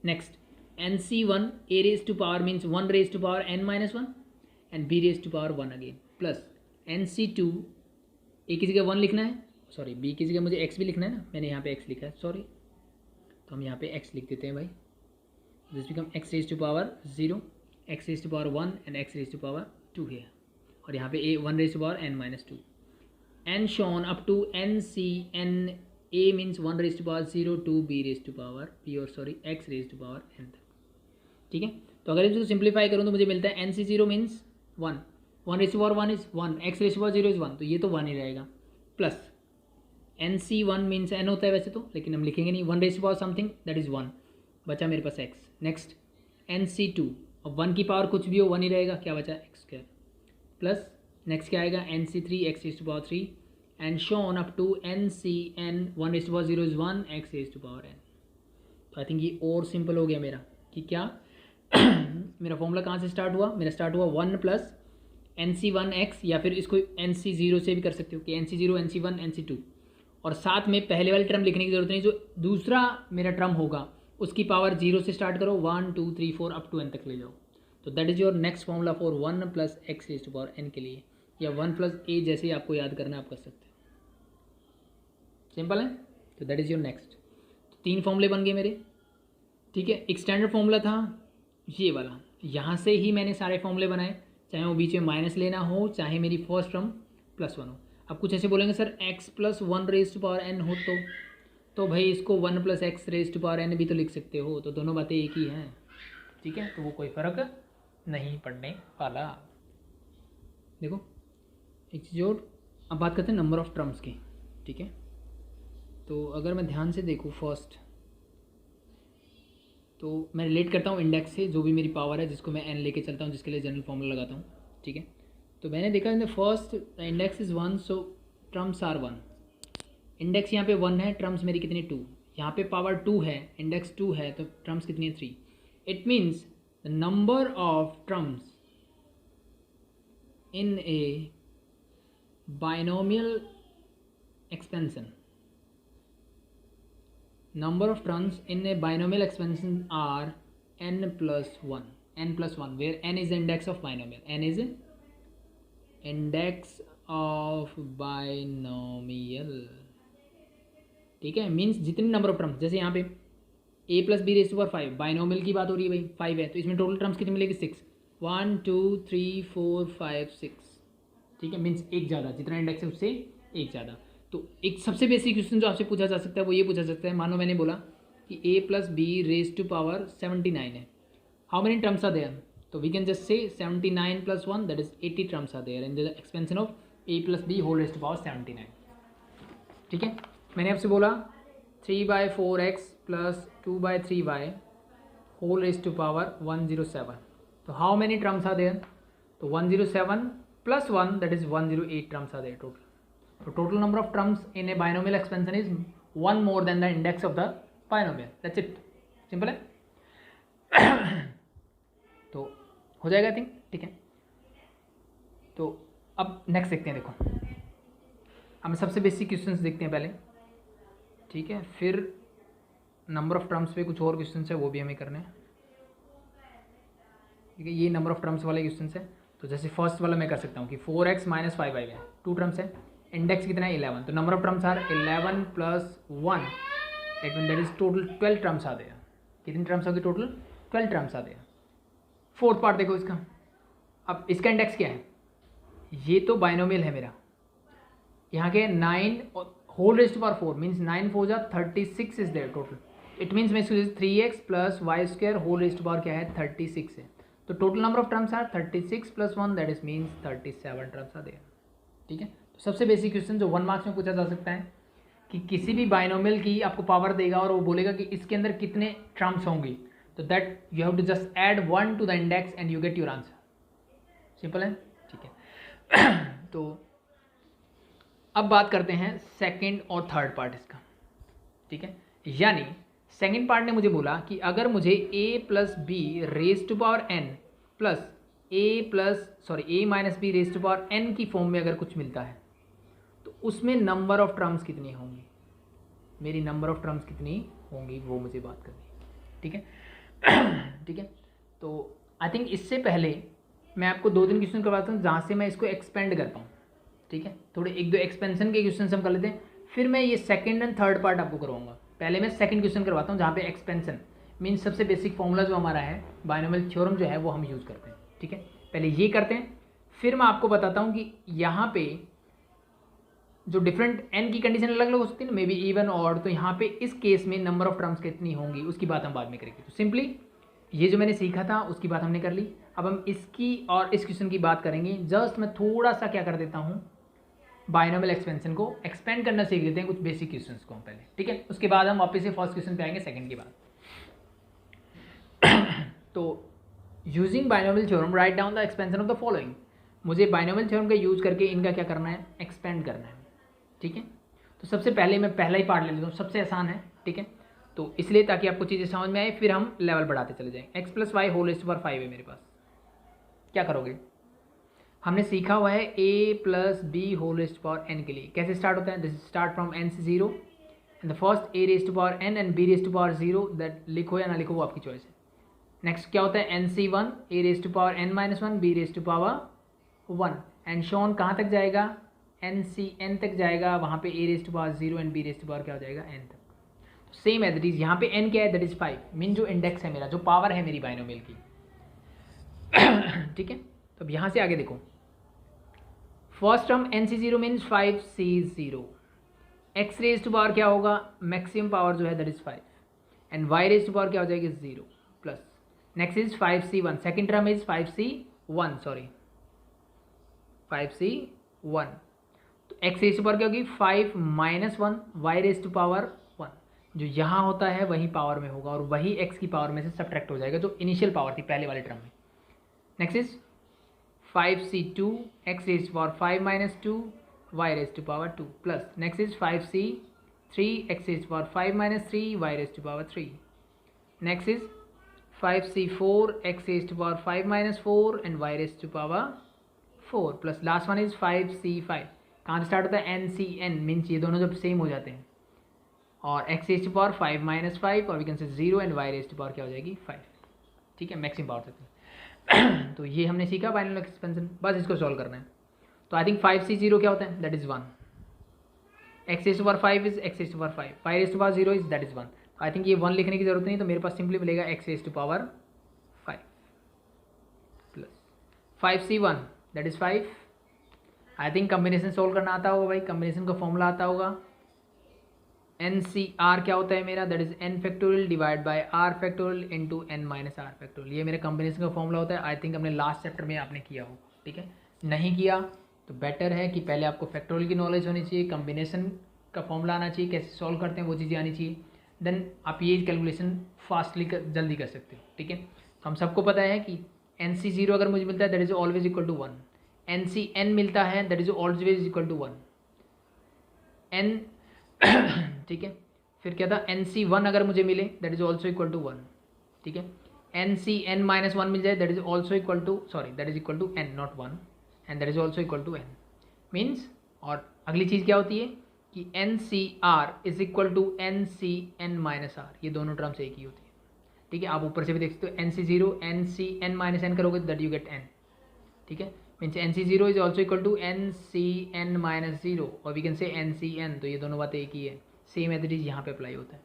Next n c one a raise to power means one raise to power n minus one and b raise to power one again plus NC2 a की जगह 1 लिखना है, sorry B की जगह मुझे x भी लिखना है ना, मैंने यहाँ पे x लिखा है सॉरी, तो हम यहाँ पे x लिख देते हैं भाई। This become x raise to power 0, x raise to power 1 and x raise to power 2 है, और यहाँ पे a 1 raise to power n-2 n so on up to NC n a means 1 raise to power 0 2 b raise to power p और sorry x raise to power n तक। ठीक है, तो अगर इसको सिंप्लीफाई करूँ तो मुझे मिलता है NC0 means 1, 1 raise to power 1 is 1, x raise to power 0 is 1, तो ये तो 1 ही रहेगा, प्लस NC1 मीन्स n होता है वैसे तो, लेकिन हम लिखेंगे नहीं, 1 raise to power something that is 1, बचा मेरे पास x। नेक्स्ट NC2, अब 1 की पावर कुछ भी हो 1 ही रहेगा, क्या बचा x², प्लस नेक्स्ट क्या आएगा NC3 x raise to power 3 and so on up to NCn 1 raise to power 0 is 1 x raise to power n। तो आई थिंक ये और सिंपल हो गया मेरा कि क्या मेरा फॉर्मूला कहाँ से स्टार्ट हुआ, मेरा स्टार्ट हुआ 1 प्लस NC1x, या फिर इसको NC0 से भी कर सकते हो कि NC0 NC1 NC2, और साथ में पहले वाली टर्म लिखने की जरूरत नहीं, जो दूसरा मेरा टर्म होगा उसकी पावर 0 से स्टार्ट करो, 1 2 3 4 अप टू n तक ले जाओ। तो that is your next formula for 1 plus x raise to power n के लिए, या 1 प्लस a जैसे ही आपको याद करना है आप कर सकते हो, सिंपल है। तो दैट इज़ योर नेक्स्ट, तो 3 फॉर्मूले बन गए मेरे। ठीक है, एक स्टैंडर्ड फॉर्मूला था ये वाला, यहाँ से ही मैंने सारे फॉर्मूले बनाए, चाहे वो बीच में माइनस लेना हो, चाहे मेरी फर्स्ट टर्म +1 हो। अब कुछ ऐसे बोलेंगे sir x plus 1 raise to power n हो तो भाई इसको 1 plus x raise to power n भी तो लिख सकते हो, तो दोनों बातें एक ही हैं। ठीक है, तो वो कोई फ़र्क नहीं पड़ने वाला। देखो एक चीज़ और, अब बात करते हैं नंबर ऑफ़ टर्म्स की। ठीक है, तो अगर मैं ध्यान से देखूँ फर्स्ट, तो मैं रिलेट करता हूँ इंडेक्स से, जो भी मेरी पावर है जिसको मैं n लेके चलता हूँ, जिसके लिए जनरल फॉर्मूला लगाता हूँ। ठीक है, तो मैंने देखा in the first index is 1, so terms are 1। Index यहाँ पे 1 है, टर्म्स मेरी कितनी 2, यहाँ पे पावर 2 है, इंडेक्स 2 है, तो टर्म्स कितनी है 3। It means the number of terms in A binomial expansion, number of terms in a binomial expansion are n plus 1, where n is the index of binomial, n is index of binomial। ठीक है, means जितने number of terms, जैसे यहाँ पे a plus b raise to power 5 binomial की बात हो रही है भाई, 5 है, तो इसमें टोटल टर्म्स कितनी मिलेगी 6, 1 2 3 4 5 6। ठीक है, मीन्स एक ज़्यादा, जितना इंडेक्स है उससे एक ज़्यादा। तो एक सबसे बेसिक क्वेश्चन जो आपसे पूछा जा सकता है वो ये पूछा सकता है, मानो मैंने बोला कि a plus b raise to power 79 है, how many terms are there, तो we can just say 79 plus 1 that is 80 terms are there in the expansion of a plus b whole raise to power 79। ठीक है, मैंने आपसे बोला 3/4x plus 2/3y whole raise to power 107, तो how many terms are there, तो 107 plus 1 that is 108 terms are there total. So total number of terms in a binomial expansion is 1 more than the index of the binomial. That's it. Simple है। तो हो जाएगा I think. ठीक है, तो अब next देखते हैं। देखो हम सबसे बेसिक क्वेश्चंस देखते हैं पहले। ठीक है, फिर नंबर ऑफ टर्म्स पे कुछ और क्वेश्चंस है वो भी हमें करने हैं। ठीक है, ये नंबर ऑफ टर्म्स वाले क्वेश्चंस है। तो जैसे फर्स्ट वाला मैं कर सकता हूँ कि 4x माइनस 5y है, 2 टर्म्स है, इंडेक्स कितना है 11, तो number of terms are 11 plus 1 that is total 12 terms आ गया। कितनी टर्म्स होगी टोटल, 12 टर्म्स आ गया। फोर्थ पार्ट देखो इसका, अब इसका इंडेक्स क्या है, ये तो बाइनोमियल है मेरा, यहाँ के 9 whole raise to power 4 means 9 4 जा 36 is their total. It means मैं 3x plus y square whole raise to power क्या है 36 है, तो total number of terms are 36 plus 1 that is means 37 terms are there. ठीक है, तो सबसे बेसिक क्वेश्चन जो 1 मार्क्स में पूछा जा सकता है कि किसी भी बाइनोमियल की आपको पावर देगा और वो बोलेगा कि इसके अंदर कितने टर्म्स होंगी, तो that you have to just add 1 to the index and you get your answer. Simple है। ठीक है, तो अब बात करते हैं सेकंड और थर्ड पार्ट इसका। ठीक है, यानी सेकंड पार्ट ने मुझे बोला कि अगर मुझे a plus b raise to power n plus a minus b raise to power n की फॉर्म में अगर कुछ मिलता है तो उसमें नंबर ऑफ टर्म्स कितनी होंगी, मेरी नंबर ऑफ टर्म्स कितनी होंगी वो मुझे बात करनी है। ठीक है ठीक है, तो आई थिंक इससे पहले मैं आपको 2-3 क्वेश्चन करवाता हूँ जहाँ से मैं इसको एक्सपेंड कर पाऊँ। ठीक है, थोड़े एक दो एक्सपेंशन के क्वेश्चन हम कर लेते हैं, फिर मैं ये सेकंड एंड थर्ड पार्ट आपको करवाऊंगा। पहले मैं सेकंड क्वेश्चन करवाता हूँ जहाँ पे एक्सपेंशन मीन्स सबसे बेसिक फॉर्मूला जो हमारा है बायनोमियल थ्योरम जो है वो हम यूज़ करते हैं। ठीक है, पहले ये करते हैं, फिर मैं आपको बताता हूँ कि यहाँ पे जो डिफरेंट एन की कंडीशन अलग अलग हो सकती है ना, मे बी इवन ऑड, तो यहाँ पे इस केस में नंबर ऑफ टर्म्स कितनी होंगी उसकी बात हम बाद में करेंगे। तो सिंपली ये जो मैंने सीखा था उसकी बात हमने कर ली। अब हम इसकी और इस क्वेश्चन की बात करेंगे। जस्ट मैं थोड़ा सा क्या कर देता हूँ, बायनोमियल एक्सपेंशन को एक्सपेंड करना सीख लेते हैं कुछ बेसिक क्वेश्चंस को पहले। ठीक है, उसके बाद हम वापस से फर्स्ट क्वेश्चन पे आएंगे सेकंड के बाद। तो using binomial theorem write down the expansion of the following. मुझे बायनोमियल थ्योरम का यूज करके इनका क्या करना है, एक्सपेंड करना है। ठीक है, तो सबसे पहले मैं पहला ही पार्ट ले लेता हूँ, सबसे आसान है। ठीक है, तो इसलिए ताकि आपको चीज़ें समझ में आए, फिर हम लेवल बढ़ाते चले जाएं। X plus y whole raised to power 5 है मेरे पास, क्या करोगे, हमने सीखा हुआ है a plus b whole raised to power n के लिए कैसे स्टार्ट होता है। दिस स्टार्ट फ्रॉम n से 0 and the first a raised to power n and b raised to power 0, that लिखो या ना लिखो वो आपकी चॉइस है। नेक्स्ट क्या होता है nc1 a raised to power n minus 1 b raised to power 1 and so on कहाँ तक जाएगा, n तक जाएगा, वहाँ पे a raised to power 0 and b raised to power क्या हो जाएगा n तक। सेम है, दैट इज यहाँ पे n क्या है, दैट इज 5, मीन जो इंडेक्स है मेरा, जो पावर है मेरी बायनोमियल की। ठीक है, तो अब यहाँ से आगे देखो, first term nc0 means 5c0, x raise to power क्या होगा, मैक्सिमम पावर जो है that is 5 and y raise to power क्या हो जाएगी 0 plus, next is 5c1, second term is 5c1, sorry 5c1, तो x रेज़ टू पावर क्या होगी 5 minus 1, y raise to power 1, जो यहाँ होता है वही पावर में होगा और वही x की पावर में से सब्ट्रैक्ट हो जाएगा जो इनिशियल पावर थी पहले वाले टर्म में। Next is 5c2, x raise to power 5 minus 2, y raise to power 2 plus, next is 5c3, x raise to power 5 minus 3, y raise to power 3, next is 5c4, x raise to power 5 minus 4 and y raise to power 4 plus last one is 5c5, कहाँ से start होता है ncn, means ये दोनों जब same हो जाते हैं, और x raise to power 5 minus 5 और we can say 0 and y raise to power क्या हो जाएगी 5। ठीक है, मैक्सिमम पावर तक। तो ये हमने सीखा बायनोमियल एक्सपेंशन, बस इसको सॉल्व करना है। तो आई थिंक 5c0 क्या होता है, that is 1, x raise to power 5 is x raise to power 5, y raise to power 0 is that is 1। I think ये 1 लिखने की जरूरत नहीं, तो मेरे पास सिंपली मिलेगा x raise to power 5 plus 5c1 that is 5। I think combination solve करना आता होगा भाई, कम्बिनेशन का फॉर्मूला आता होगा। NCR क्या होता है मेरा, that is n factorial divide bye r factorial into n minus r factorial, ये मेरे कम्बिनेशन का फॉर्मूला होता है। आई थिंक हमने लास्ट चैप्टर में आपने किया होगा। ठीक है, नहीं किया तो बेटर है कि पहले आपको फैक्टोरियल की नॉलेज होनी चाहिए, कम्बिनेशन का फॉर्मूला आना चाहिए, कैसे सॉल्व करते हैं वो चीज़ें आनी चाहिए, देन आप ये कैलकुलेशन फास्टली जल्दी कर सकते हो। ठीक है, तो हम सबको पता है कि NC0 अगर मुझे मिलता है that is always equal to 1, NCN मिलता है that is always equal to 1 n। ठीक है, फिर क्या था NC1 अगर मुझे मिले that is also equal to 1। ठीक है, NCN माइनस 1 मिल जाए that is also equal to, sorry that is equal to n not 1 and that is also equal to n means. और अगली चीज़ क्या होती है कि NCR is equal to NCN minus r, ये दोनों टर्म्स एक ही होती है। ठीक है, आप ऊपर से भी देख सकते हो NC0 NCN माइनस n करोगे दैट यू गेट n। ठीक है, means NC0 is also equal to NCN minus 0 और वी कैन से NCN, तो ये दोनों बातें एक ही है, सेम एज इट इज यहाँ पे अप्लाई होता है।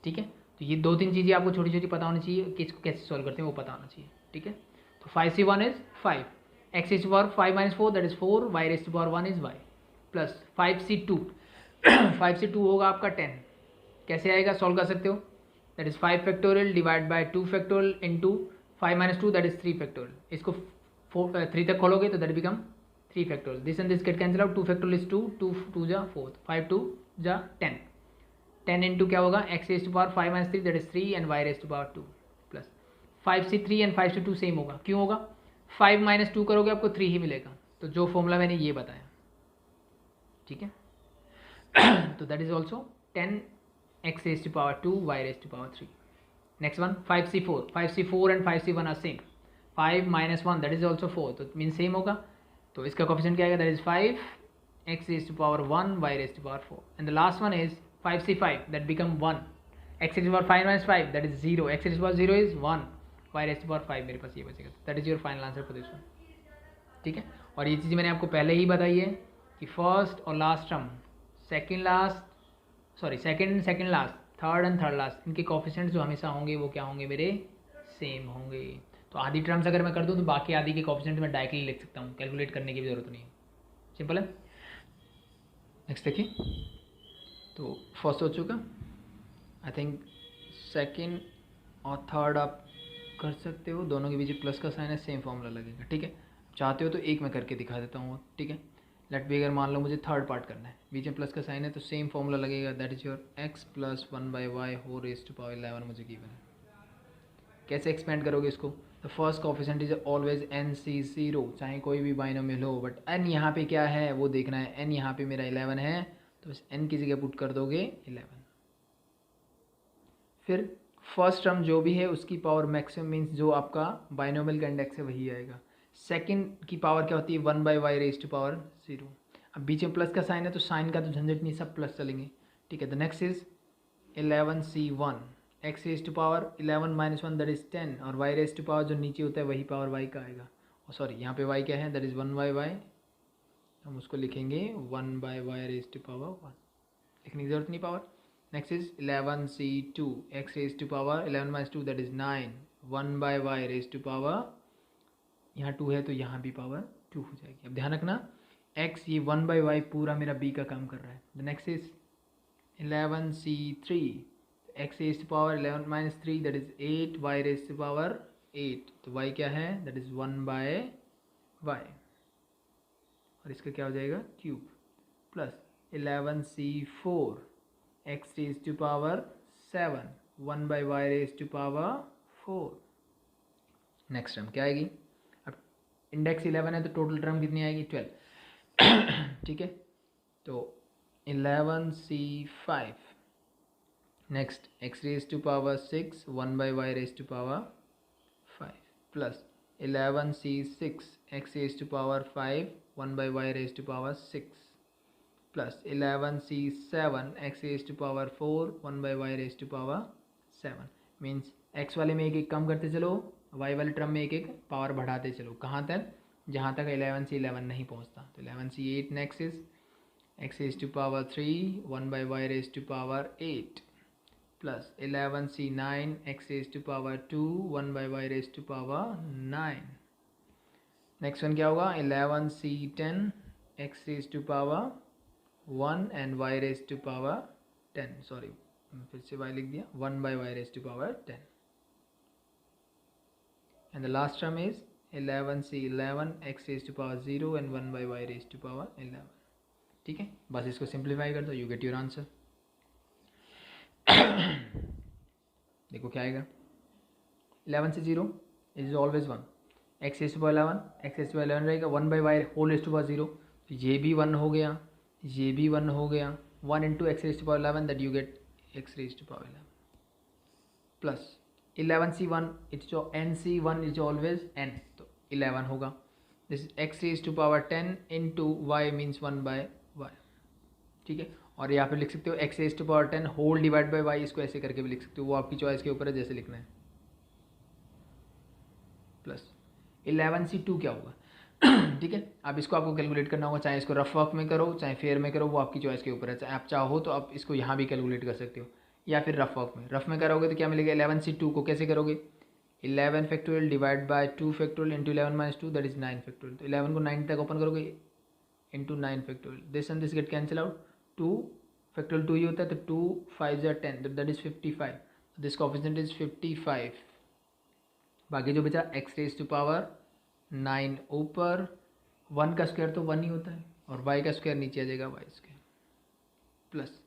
ठीक है, तो ये दो तीन चीज़ें आपको छोटी छोटी पता होनी चाहिए कि इसको कैसे सॉल्व करते हैं वो पता होना चाहिए। ठीक है, तो 5c1 is 5, x raise to power 5 minus 4 that is 4, y raise to power 1 is y plus 5c2 5c2 होगा आपका 10, कैसे आएगा सॉल्व कर सकते हो, that is 5 factorial divide by 2 factorial into 5 minus 2 that is 3 factorial, इसको 3 तक खोलोगे तो that become 3 factorial, this and this get cancel out, 2 factorial is 2, 2 जा 4, 5 2 जा 10, 10 इंटू क्या होगा x raise to power 5 minus 3 that is 3 and y raise to power 2 plus 5c3 and 5c2 same होगा, क्यों होगा 5 माइनस 2 करोगे आपको 3 ही मिलेगा, तो जो फॉर्मूला मैंने ये बताया। ठीक है, तो that is also 10 x raise to power 2 y raise to power 3। Next one 5c4 and 5c1 are same, 5 minus 1 that is also 4, तो मीन सेम होगा, तो इसका कोफिशिएंट क्या आएगा that is 5 x raise to power 1 y raise to power 4 and the last one is 5c5 that become 1, x raise to power 5 minus 5 that is 0, x raise to power 0 is 1, y raise to power 5 मेरे पास ये बचेगा, that is your final answer for this one। ठीक है, और ये चीज़ मैंने आपको पहले ही बताई है कि फर्स्ट और last term, second last, third and third last, इनके कोफिशिएंट्स जो हमेशा होंगे वो क्या होंगे मेरे, सेम होंगे। तो आधी टर्म्स अगर मैं कर दूँ तो बाकी आधी के कोफिशिएंट मैं डायरेक्टली लिख सकता हूँ, कैलकुलेट करने की भी ज़रूरत नहीं है, सिंपल है। नेक्स्ट देखिए, तो फर्स्ट हो चुका, आई थिंक सेकंड और थर्ड आप कर सकते हो, दोनों के बीच प्लस का साइन है, सेम फॉर्मूला लगेगा, ठीक है। चाहते हो तो एक मैं करके दिखा देता हूँ, ठीक है। लेट बी, अगर मान लो मुझे थर्ड पार्ट करना है, बीच में प्लस का साइन है तो सेम फॉर्मूला लगेगा, that is your x plus 1/y whole raise to power 11 मुझे गिवन है। कैसे एक्सपेंड करोगे इसको, the first coefficient is always NC0, चाहे कोई भी बाइनोमियल हो, बट n यहाँ पे क्या है वो देखना है, n यहाँ पे मेरा 11 है तो बस n की जगह पुट कर दोगे 11। फिर फर्स्ट टर्म जो भी है उसकी पावर मैक्सिमम मीन्स जो आपका बाइनोमियल का इंडेक्स है वही आएगा। सेकंड की पावर क्या होती है, 1/y रेज़ टू पावर 0। अब बीच में प्लस का साइन है तो साइन का तो झंझट नहीं, सब प्लस चलेंगे, ठीक है। The next is 11C1, x raise to power 11 minus 1 that is 10, और y रेज़ टू पावर जो नीचे होता है वही पावर y का आएगा। और सॉरी यहाँ पे y क्या है, दैट इज़ 1/y, हम उसको लिखेंगे 1/y रेज़ टू पावर 1, लिखने की जरूरत नहीं power. Next is 11C2, x raised to power 11 minus 2 that is 9, 1/y raised to power, यहाँ 2 है तो यहाँ भी पावर 2 हो जाएगी। अब ध्यान रखना x ये 1/y पूरा मेरा b का काम कर रहा है। The next is 11C3, x raised to power 11 minus 3 that is 8, y raised to power 8, तो y क्या है, that is 1/y, और इसका क्या हो जाएगा cube, plus 11C4, x raised to power 7, 1/y raised to power 4। Next term क्या आएगी, अब इंडेक्स 11 है तो टोटल टर्म कितनी आएगी 12, ठीक है। तो 11C5, next x raised to power 6, 1/y raised to power 5, plus 11C6, x raised to power 5, 1/y raised to power 6, plus 11C7, x raised to power 4, 1/y raised to power 7। Means x वाले में एक एक कम करते चलो, y वाले term में एक एक पावर बढ़ाते चलो, कहाँ तक, जहाँ तक 11C11 नहीं पहुँचता। तो 11C8 next is x raised to power 3, 1/y raised to power 8, plus 11C9, x raised to power 2, 1/y raised to power 9। Next one क्या होगा, 11C10, x raised to power 1 and y raised to power 10, sorry फिर से y लिख दिया, 1/y raised to power 10, and the last term is 11C11, x raised to power 0 and 1/y raised to power 11, ठीक है। बस इसको simplify कर दो, यू गेट योर आंसर। देखो क्या आएगा, 11C0 is always 1, x raised to power 11, x raised to power 11 रहेगा, 1/y whole raise to power 0, तो ये भी 1 हो गया, ये भी 1 हो गया, 1 into x raise to power 11 that you get x raise to power 11, plus 11C1 it's जो NC1 इज ऑलवेज n, तो 11 होगा, this is x raise to power 10 into y means 1/y, ठीक है। और यहाँ पे लिख सकते हो x raise to power 10 whole divide by y, इसको ऐसे करके भी लिख सकते हो, वो आपकी चॉइस के ऊपर है जैसे लिखना है, प्लस 11C2 क्या होगा, ठीक है। अब इसको आपको कैलकुलेट करना होगा, चाहे इसको रफ वर्क में करो चाहे फेयर में करो, वो आपकी चॉइस के ऊपर है। चाहे आप चाहो तो आप इसको यहाँ भी कैलकुलेट कर सकते हो, या फिर रफ वर्क में, रफ में करोगे तो क्या मिलेगा, 11C2 को कैसे करोगे, 11 factorial divide by 2 factorial into 11 minus 2 that is 9 factorial, तो 11 को 9 तक ओपन करोगे into 9 factorial, this and this get cancel out, 2 factorial 2 ही होता है, तो 2 5 या 10 that is 55, this coefficient is 55, बाकी जो बचा x रेज़ टू पावर 9 ऊपर, 1 का स्क्वायर तो 1 ही होता है, और y का स्क्वायर नीचे आ जाएगा y स्क्वायर, प्लस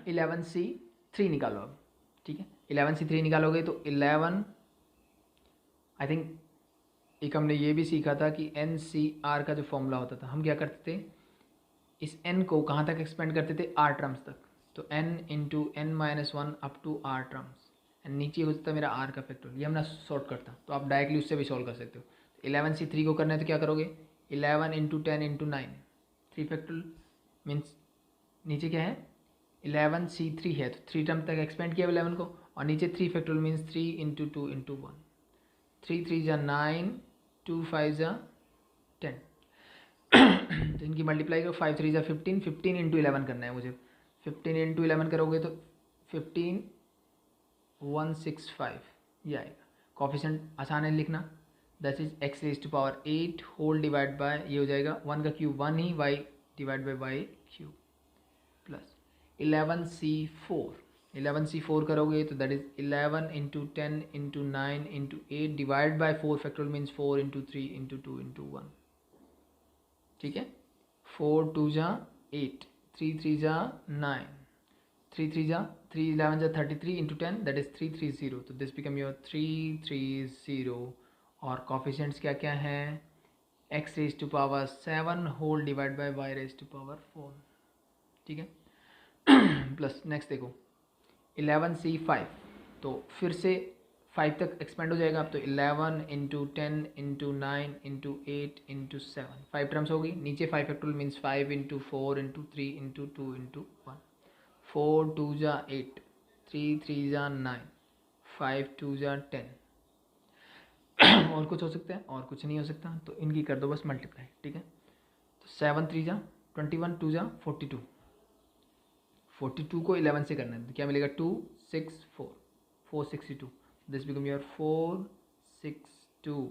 11C3 निकालो अब, ठीक है। 11C3 निकालोगे तो 11, आई थिंक एक हमने ये भी सीखा था कि NCR का जो फॉर्मूला होता था, हम क्या करते थे, इस n को कहाँ तक एक्सपेंड करते थे, r टर्म्स तक, तो n into n minus 1 up to r terms, and नीचे होता था मेरा r का फैक्टोरियल, ये हमने शॉर्टकट था, तो आप डायरेक्टली उससे भी सॉल्व कर सकते हो। तो 11C3 को करना है तो क्या करोगे, 11 इंटू 10 इंटू 9, 3 फैक्टोरियल मीन्स नीचे क्या है 11C3 है, तो 3 टर्म तक एक्सपेंड किया 11 को, और नीचे 3 फैक्टोरियल मीन्स 3 इंटू 2 इंटू 1, 3 3 जा 9, 2 5 जा 10 तो इनकी मल्टीप्लाई करो, 5 3 15, 15 इंटू 11 करना है मुझे। 15 इंटू 11 करोगे तो 15 165 ये आएगा। कॉफिशेंट आसान है लिखना, that is x raise to power 8 whole divide by, ये हो जाएगा 1 का क्यूब 1 ही, y divide by y cube plus 11c4। 11c4 करोगे तो that is 11 into 10 into 9 into 8 divide by 4 factorial means 4 into 3 into 2 into 1। ठीक है, 4 2 जा 8, 3 3 जा 9, 3 3 जा 3 11 जा 33 इंटू 10 दैट इज 330। तो दिस बिकम योर 330। और कॉफिशेंट्स क्या क्या हैं, x raise to power 7 whole divide by y raise to power 4। ठीक है प्लस नेक्स्ट देखो 11c5, तो फिर से 5 तक एक्सपेंड हो जाएगा। अब तो 11 into 10 into 9 into 8 into 7, 5 terms होगी। नीचे 5 factorial means 5 into 4 into 3 into 2 into 1। 4 2 जा 8, 3 3 जा 9, 5 2 जा 10 और कुछ हो सकता है? और कुछ नहीं हो सकता, तो इनकी कर दो बस मल्टीप्लाई। ठीक है, तो 7 3 जा 21, 2 जा 42, 42 को 11 से करना है तो क्या मिलेगा 2 6 4 462। This become your 462।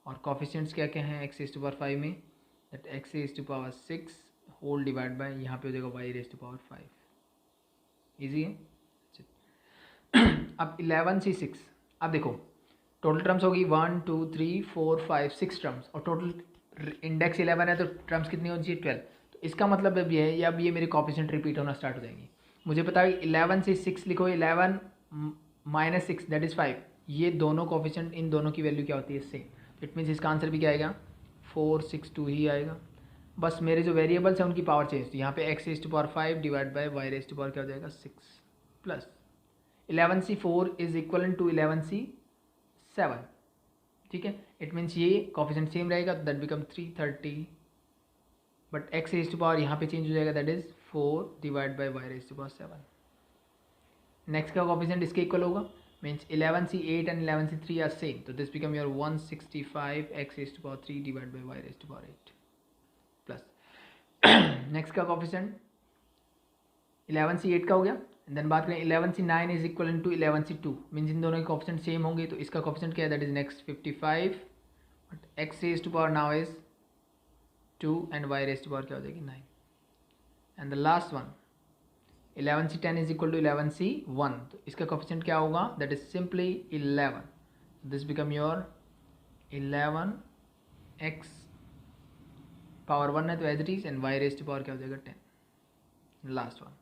और कॉफिशिएंट्स क्या क्या हैं एक्स रेज टू पावर 5 में, that x raise to power 6 whole divide by, यहाँ पे हो जाएगा y raise to power 5। Easy है। अब 11c6, अब देखो टोटल टर्म्स होगी 1 2 3 4 5 6 टर्म्स, और टोटल इंडेक्स 11 है तो टर्म्स कितनी होनी चाहिए 12। तो इसका मतलब अब ये है, या अब ये मेरे कॉफिशिएंट रिपीट होना स्टार्ट हो जाएंगी। मुझे पता है 11 से 6 लिखो, 11 माइनस 6 दैट इज़ 5, ये दोनों कॉफिशिएंट इन दोनों की वैल्यू क्या होती है सेम। इट मीन्स इसका आंसर भी क्या आएगा 462 ही आएगा। बस मेरे जो वेरिएबल्स हैं उनकी पावर चेंज, तो यहाँ पे x raise to power 5 divide by y raise to power क्या हो जाएगा 6 plus 11c4 is equal to 11c7। ठीक है, इट मीन्स ये कॉफिशिएंट सेम रहेगा, तो that become 330, but x raise to power यहाँ पे चेंज हो जाएगा, that is 4 divide by y raise to power 7। Next का कॉफिशिएंट इसके इक्वल होगा, means 11c8 and 11c3 are same, तो this become your 165 x raise to power 3 divide by y raise to power 8 plus next का coefficient 11c8 का हो गया। Then बात करें 11c9 is equal to 11c2, means इन दोनों के कॉफिशिएंट सेम होंगे, तो इसका कॉफिशिएंट क्या है that is next 55, but x raise to power now is 2 and y raise to power क्या हो जाएगी 9। And the last one 11c10 is equal to 11c1, तो इसका कॉफिशिएंट क्या होगा that is simply 11। This become your 11 x power 1 है तो as it is, and y raise to power क्या हो जाएगा 10। लास्ट वन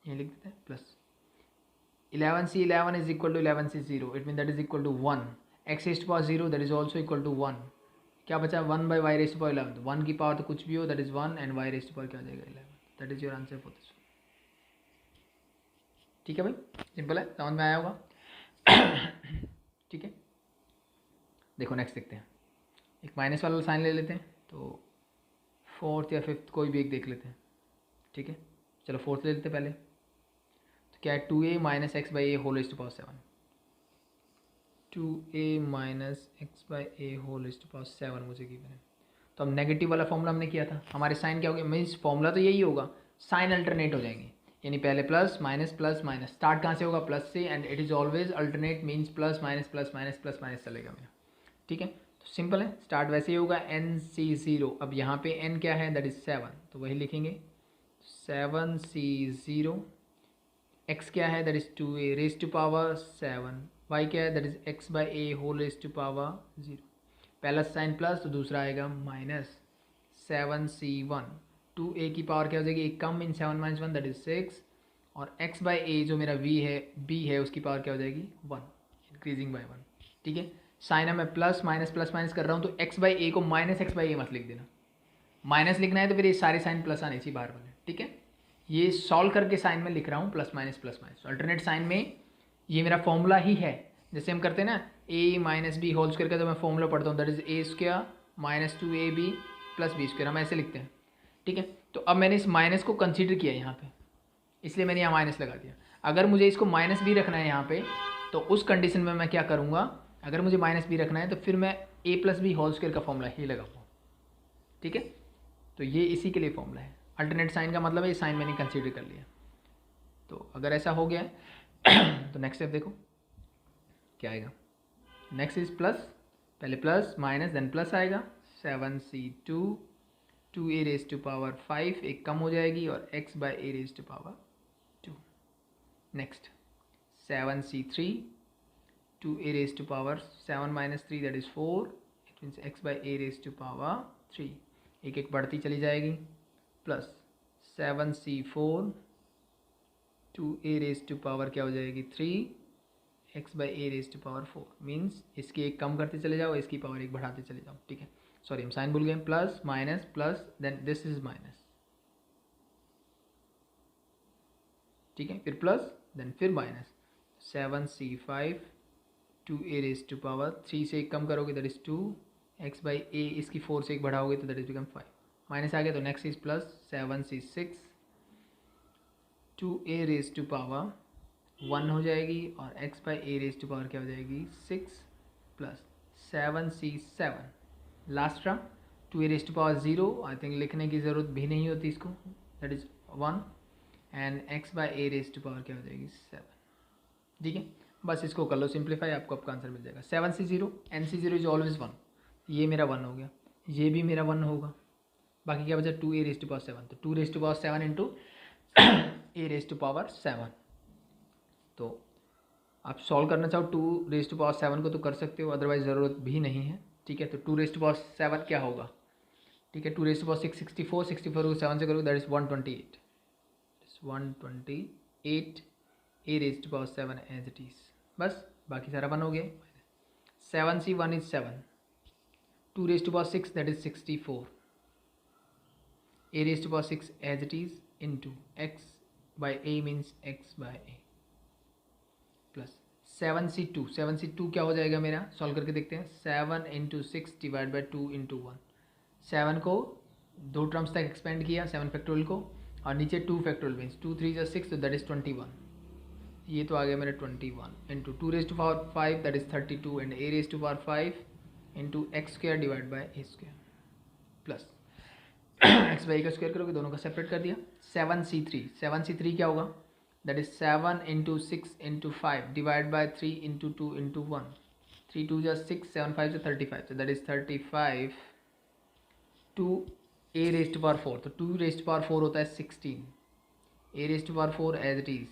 ये लिख देते हैं plus 11c11 is equal to 11c0, it mean that is equal to 1, x raise to power 0 that is also equal to 1, क्या बचा 1 by y raise to power 11, तो 1 की पावर तो कुछ भी हो that is 1 and y raise to power क्या हो जाएगा 11। That is your answer for this. ठीक है भाई, सिंपल है, समझ में आया होगा। ठीक है, देखो नेक्स्ट देखते हैं, एक माइनस वाला साइन ले लेते हैं, तो 4th या 5th कोई भी एक देख लेते हैं। ठीक है, चलो 4th ले लेते हैं पहले, तो क्या है 2a minus x by a whole raise to power 7, 2a minus x by a whole raise to power 7 मुझे गिवन है। तो अब नेगेटिव वाला फॉर्मूला हमने किया था, हमारे साइन क्या हो गया, मीन्स फॉर्मूला तो यही होगा, साइन अल्टरनेट हो जाएंगे, यानी पहले प्लस माइनस, स्टार्ट कहाँ से होगा प्लस से, and it is always alternate, means plus minus चलेगा मेरा। ठीक है, तो सिंपल है, स्टार्ट वैसे ही होगा NC0। अब यहाँ पे n क्या है दैट इज 7, तो वही लिखेंगे 7C0, x क्या है that is 2a raise to power 7, y क्या है that is x by a whole raise to power 0। पहला साइन प्लस तो दूसरा आएगा माइनस 7C1, 2a की पावर क्या हो जाएगी, एक कम, मीन 7 माइनस 1 दैट इज 6, और x बाई ए जो मेरा b है उसकी पावर क्या हो जाएगी 1, इंक्रीजिंग बाई 1। ठीक है, साइन है मैं प्लस माइनस कर रहा हूँ, तो x बाई ए को माइनस x बाई ए मत लिख देना, माइनस लिखना है तो फिर ये सारे साइन प्लस आने चाहिए बाहर वाले। ठीक है, ये सॉल्व करके साइन में लिख रहा हूँ प्लस माइनस, अल्टरनेट साइन में ये मेरा फॉर्मूला ही है, जैसे हम करते हैं ना a minus b whole square का, तो मैं फॉर्मूला पढ़ता हूँ that is a square minus 2ab plus b square, हम ऐसे लिखते हैं। ठीक है, तो अब मैंने इस माइनस को कंसीडर किया यहाँ पे, इसलिए मैंने यहाँ माइनस लगा दिया। अगर मुझे इसको माइनस भी रखना है यहाँ पे, तो उस कंडीशन में मैं क्या करूँगा, अगर मुझे माइनस भी रखना है तो फिर मैं a plus b whole square का फॉर्मूला ही लगाऊंगा। ठीक है, तो ये इसी के लिए फॉर्मूला है। अल्टरनेट साइन का मतलब है ये साइन मैंने कंसीडर कर लिया। तो अगर ऐसा हो गया है तो नेक्स्ट स्टेप देखो क्या आएगा। नेक्स्ट इज प्लस, पहले प्लस माइनस देन प्लस आएगा। 7c2 2a raise to power 5 एक कम हो जाएगी और x by a raise to power 2। Next 7c3 2a raise to power 7 minus 3 that is 4, it means x by a raise to power 3 एक एक बढ़ती चली जाएगी। Plus 7c4 2a raise to power क्या हो जाएगी 3 x by a raise to power 4, means इसकी एक कम करते चले जाओ, इसकी पावर एक बढ़ाते चले जाओ। ठीक है, सॉरी हम साइन भूल गए। Plus minus plus then this is minus, ठीक है, फिर प्लस देन फिर minus. 7c5 2a raise to power 3 से एक कम करोगे that is 2 x by a, इसकी 4 से एक बढ़ाओगे तो दैट इज बिकम 5, माइनस आ गया तो next is plus 7c6 2a raise to power 1 हो जाएगी और x by a raise to power क्या हो जाएगी 6 plus 7c7 last term 2a raise to power 0, I think लिखने की ज़रूरत भी नहीं होती इसको, that is 1 and x by a raise to power क्या हो जाएगी 7। ठीक है, बस इसको कर लो सिंप्लीफाई, आपको आपका आंसर मिल जाएगा। 7c0 nc0 इज ऑलवेज 1, ये मेरा 1 हो गया, ये भी मेरा 1 होगा, बाकी क्या बचा 2a रेज टू पावर 7, तो 2 raise to power 7 into a raise to power 7। तो आप सॉल्व करना चाहो 2 रेज टू पावर 7 को तो कर सकते हो, अदरवाइज ज़रूरत भी नहीं है। ठीक है, तो 2 रेज टू पावर 7 क्या होगा, ठीक है, 2 रेज टू पावर 6 64, 64 को 7 से करोगे that is 128, 128 a raise to power 7 as it is, बस बाकी सारा 1 हो गया। 7c1 is 7, 2 raise to power 6 that is 64, a raise to power 6 as it is into x by a means x by a plus 7c2, 7c2 क्या हो जाएगा मेरा, solve करके देखते हैं। 7 इंटू 6 डिवाइड बाई 2 इंटू 1, 7 को 2 टर्म्स तक expand किया 7 फैक्टोरियल को, और नीचे 2 फैक्टोरियल मीन्स 2 3 जा 6 तो दैट इज 21, ये तो आ गया मेरा 21 into 2 raise to power 5 that is 32 and a raise to power 5 into x square divide by a square plus x by का स्क्वायर करोगे, दोनों का सेपरेट कर दिया। 7c3 क्या होगा, that is 7 into 6 into 5 divide by 3 into 2 into 1, 3 2 जा 6 7 5 जा 35, तो that is 35 two a raise to power 4, तो 2 रेज टू पावर 4 होता है 16, a raise to power 4 as it is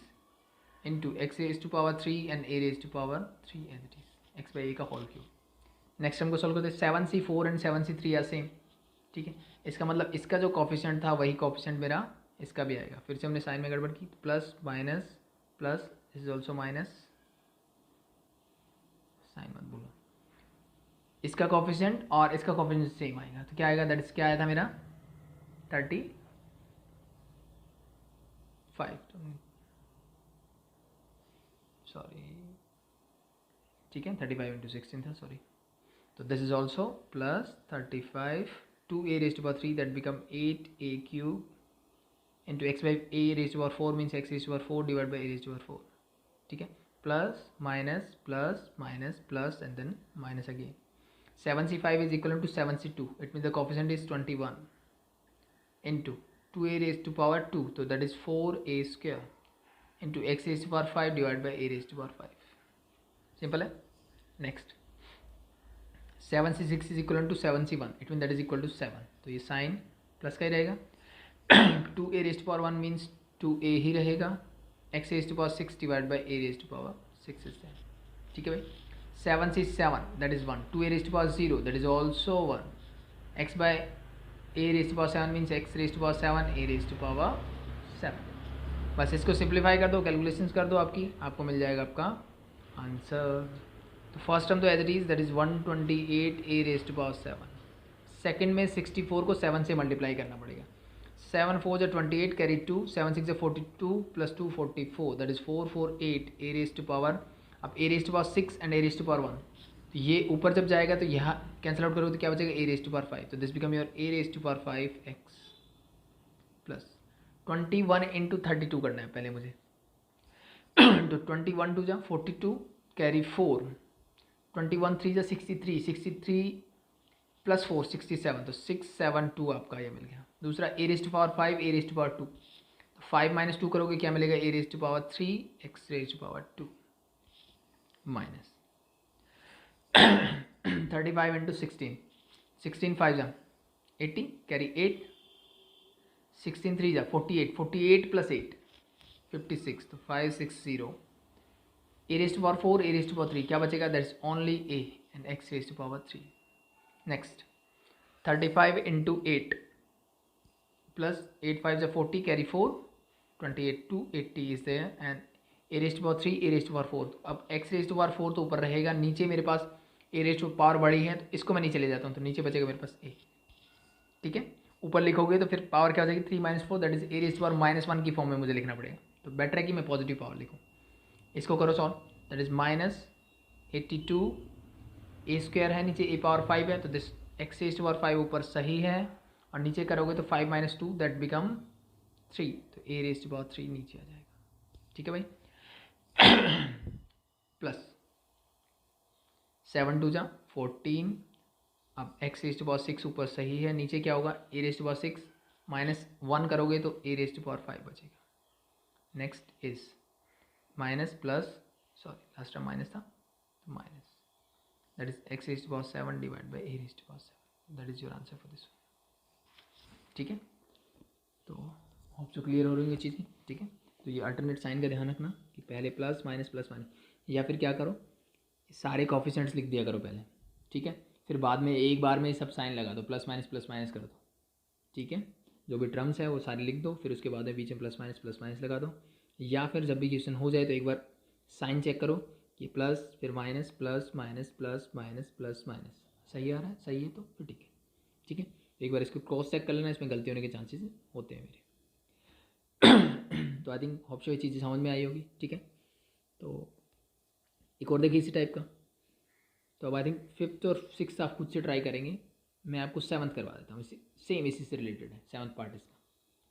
into x raise to power 3 and a raise to power 3 as it is, x by a का whole cube. Next हमको solve करते हैं 7c4 and 7c3 are same. ठीक है, इसका मतलब इसका जो कॉफिशिएंट था वही कॉफिशिएंट मेरा इसका भी आएगा। फिर से हमने साइन में गड़बड़ की, plus minus plus is also minus, sign मत भूलो, इसका कॉफिशिएंट और इसका कॉफिशिएंट सेम आएगा, तो क्या आएगा, दैट इज क्या आया था मेरा 35, सॉरी ठीक है 35 इंटू 16 था, सॉरी, तो this is also plus 35 2a raise to power 3 that become 8a cube into x by a raise to power 4 means x raise to power 4 divide by a raise to power 4। ठीक है, plus minus plus minus plus and then minus again. 7c5 is equivalent to 7c2, it means the coefficient is 21 into 2a raised to power 2, so that is 4a square into x raised to power 5 divided by a raised to power 5, simple है। next 7c6 is equivalent to 7c1, it means that is equal to 7, तो ये sign plus का ही रहेगा। 2a raised to power 1 means 2a ही रहेगा, x raised to power 6 divided by a raised to power 6 is there। ठीक है भाई, 7c7 that is 1, 2a raised to power 0 that is also 1, x by a raised to power 7 means x raised to power 7 a raised to power 7। बस इसको simplify कर दो, calculations कर दो आपकी, आपको मिल जाएगा आपका आंसर। तो फर्स्ट टर्म तो as it is that is 128 a raised to power 7, second में 64 को 7 से मल्टीप्लाई करना पड़ेगा, 7 4 जा 28 कैरी 2, 7 6 जा 42 plus 2 44 that is 448 a raised to power, अब a raise to power 6 and a raise to power 1, तो ये ऊपर जब जाएगा तो यहाँ कैंसिल आउट करोगे तो क्या बचेगा a रेज टू पावर 5, तो this become your a raise to power 5x plus 21 into 32 करना है पहले मुझे तो 21 टू जा 42 कैरी 4, 21 3 जा 63, 63 प्लस 4 67, तो 672 आपका ये मिल गया। दूसरा a rest to power 5 a rest to power 2, तो 5 माइनस 2 करोगे क्या मिलेगा, a rest to power 3 x rest to power 2 minus 35 into 16, 16 5 जा 80 कैरी 8, 16 3 जा 48, 48 प्लस 8 56, तो 560 a rest to power 4 a rest to power 3 क्या बचेगा, that is only a and x rest to power 3। Next 35 into 8 plus 8 5 जा 40 carry 4 28 two 80 is there and a rest to power 3 a rest to power 4। अब x raised to power 4 तो ऊपर रहेगा, नीचे मेरे पास ए rest to power बड़ी है तो इसको मैं नीचे ले जाता हूँ, तो नीचे बचेगा मेरे पास ए। ठीक है, ऊपर लिखोगे तो फिर पावर क्या हो जाएगी 3 minus 4, that is a rest to power -1 की फॉर्म में मुझे लिखना पड़ेगा, तो बेटर है कि मैं पॉजिटिव पावर लिखूँ। इसको करो solve, that is -82 a square है, नीचे ए पावर 5 है, तो this x rest to power 5 ऊपर सही है, और नीचे करोगे तो 5 माइनस 2 दैट बिकम 3, तो ए रेस्ट टू पावर 3 नीचे आ जाएगा। ठीक है भाई प्लस 7 2 जा 14, अब एक्स रेस्ट टू पावर 6 ऊपर सही है, नीचे क्या होगा a rest to power 6 minus 1 करोगे तो ए रेस्ट टू पावर 5 बचेगा। Next is minus plus, sorry last time minus था, तो minus that is x rest to power 7 divide by a rest to power 7, that is your answer for this. ठीक है, तो hope so clear हो रही है चीज़ें। ठीक है, तो ये अल्टरनेट साइन का ध्यान रखना कि पहले प्लस माइनस, या फिर क्या करो सारे कॉफिशेंट्स लिख दिया करो पहले। ठीक है, फिर बाद में एक बार में सब साइन लगा दो, प्लस माइनस कर दो। ठीक है, जो भी टर्म्स है वो सारे लिख दो, फिर उसके बाद में बीच में प्लस माइनस लगा दो, या फिर जब भी क्वेश्चन हो जाए तो एक बार साइन चेक करो कि प्लस फिर minus plus minus plus minus plus minus सही आ रहा है, सही है तो फिर ठीक है। ठीक है, एक बार इसको क्रॉस चेक कर लेना, इसमें गलती होने के चांसेस होते हैं मेरे तो आई थिंक होप सो ये चीज़ें समझ में आई होगी। ठीक है, तो एक और देखिए इसी टाइप का, तो अब आई थिंक 5th और 6th आप खुद से ट्राई करेंगे, मैं आपको 7th करवा देता हूँ, सेम इसी से रिलेटेड है 7th पार्ट इसका।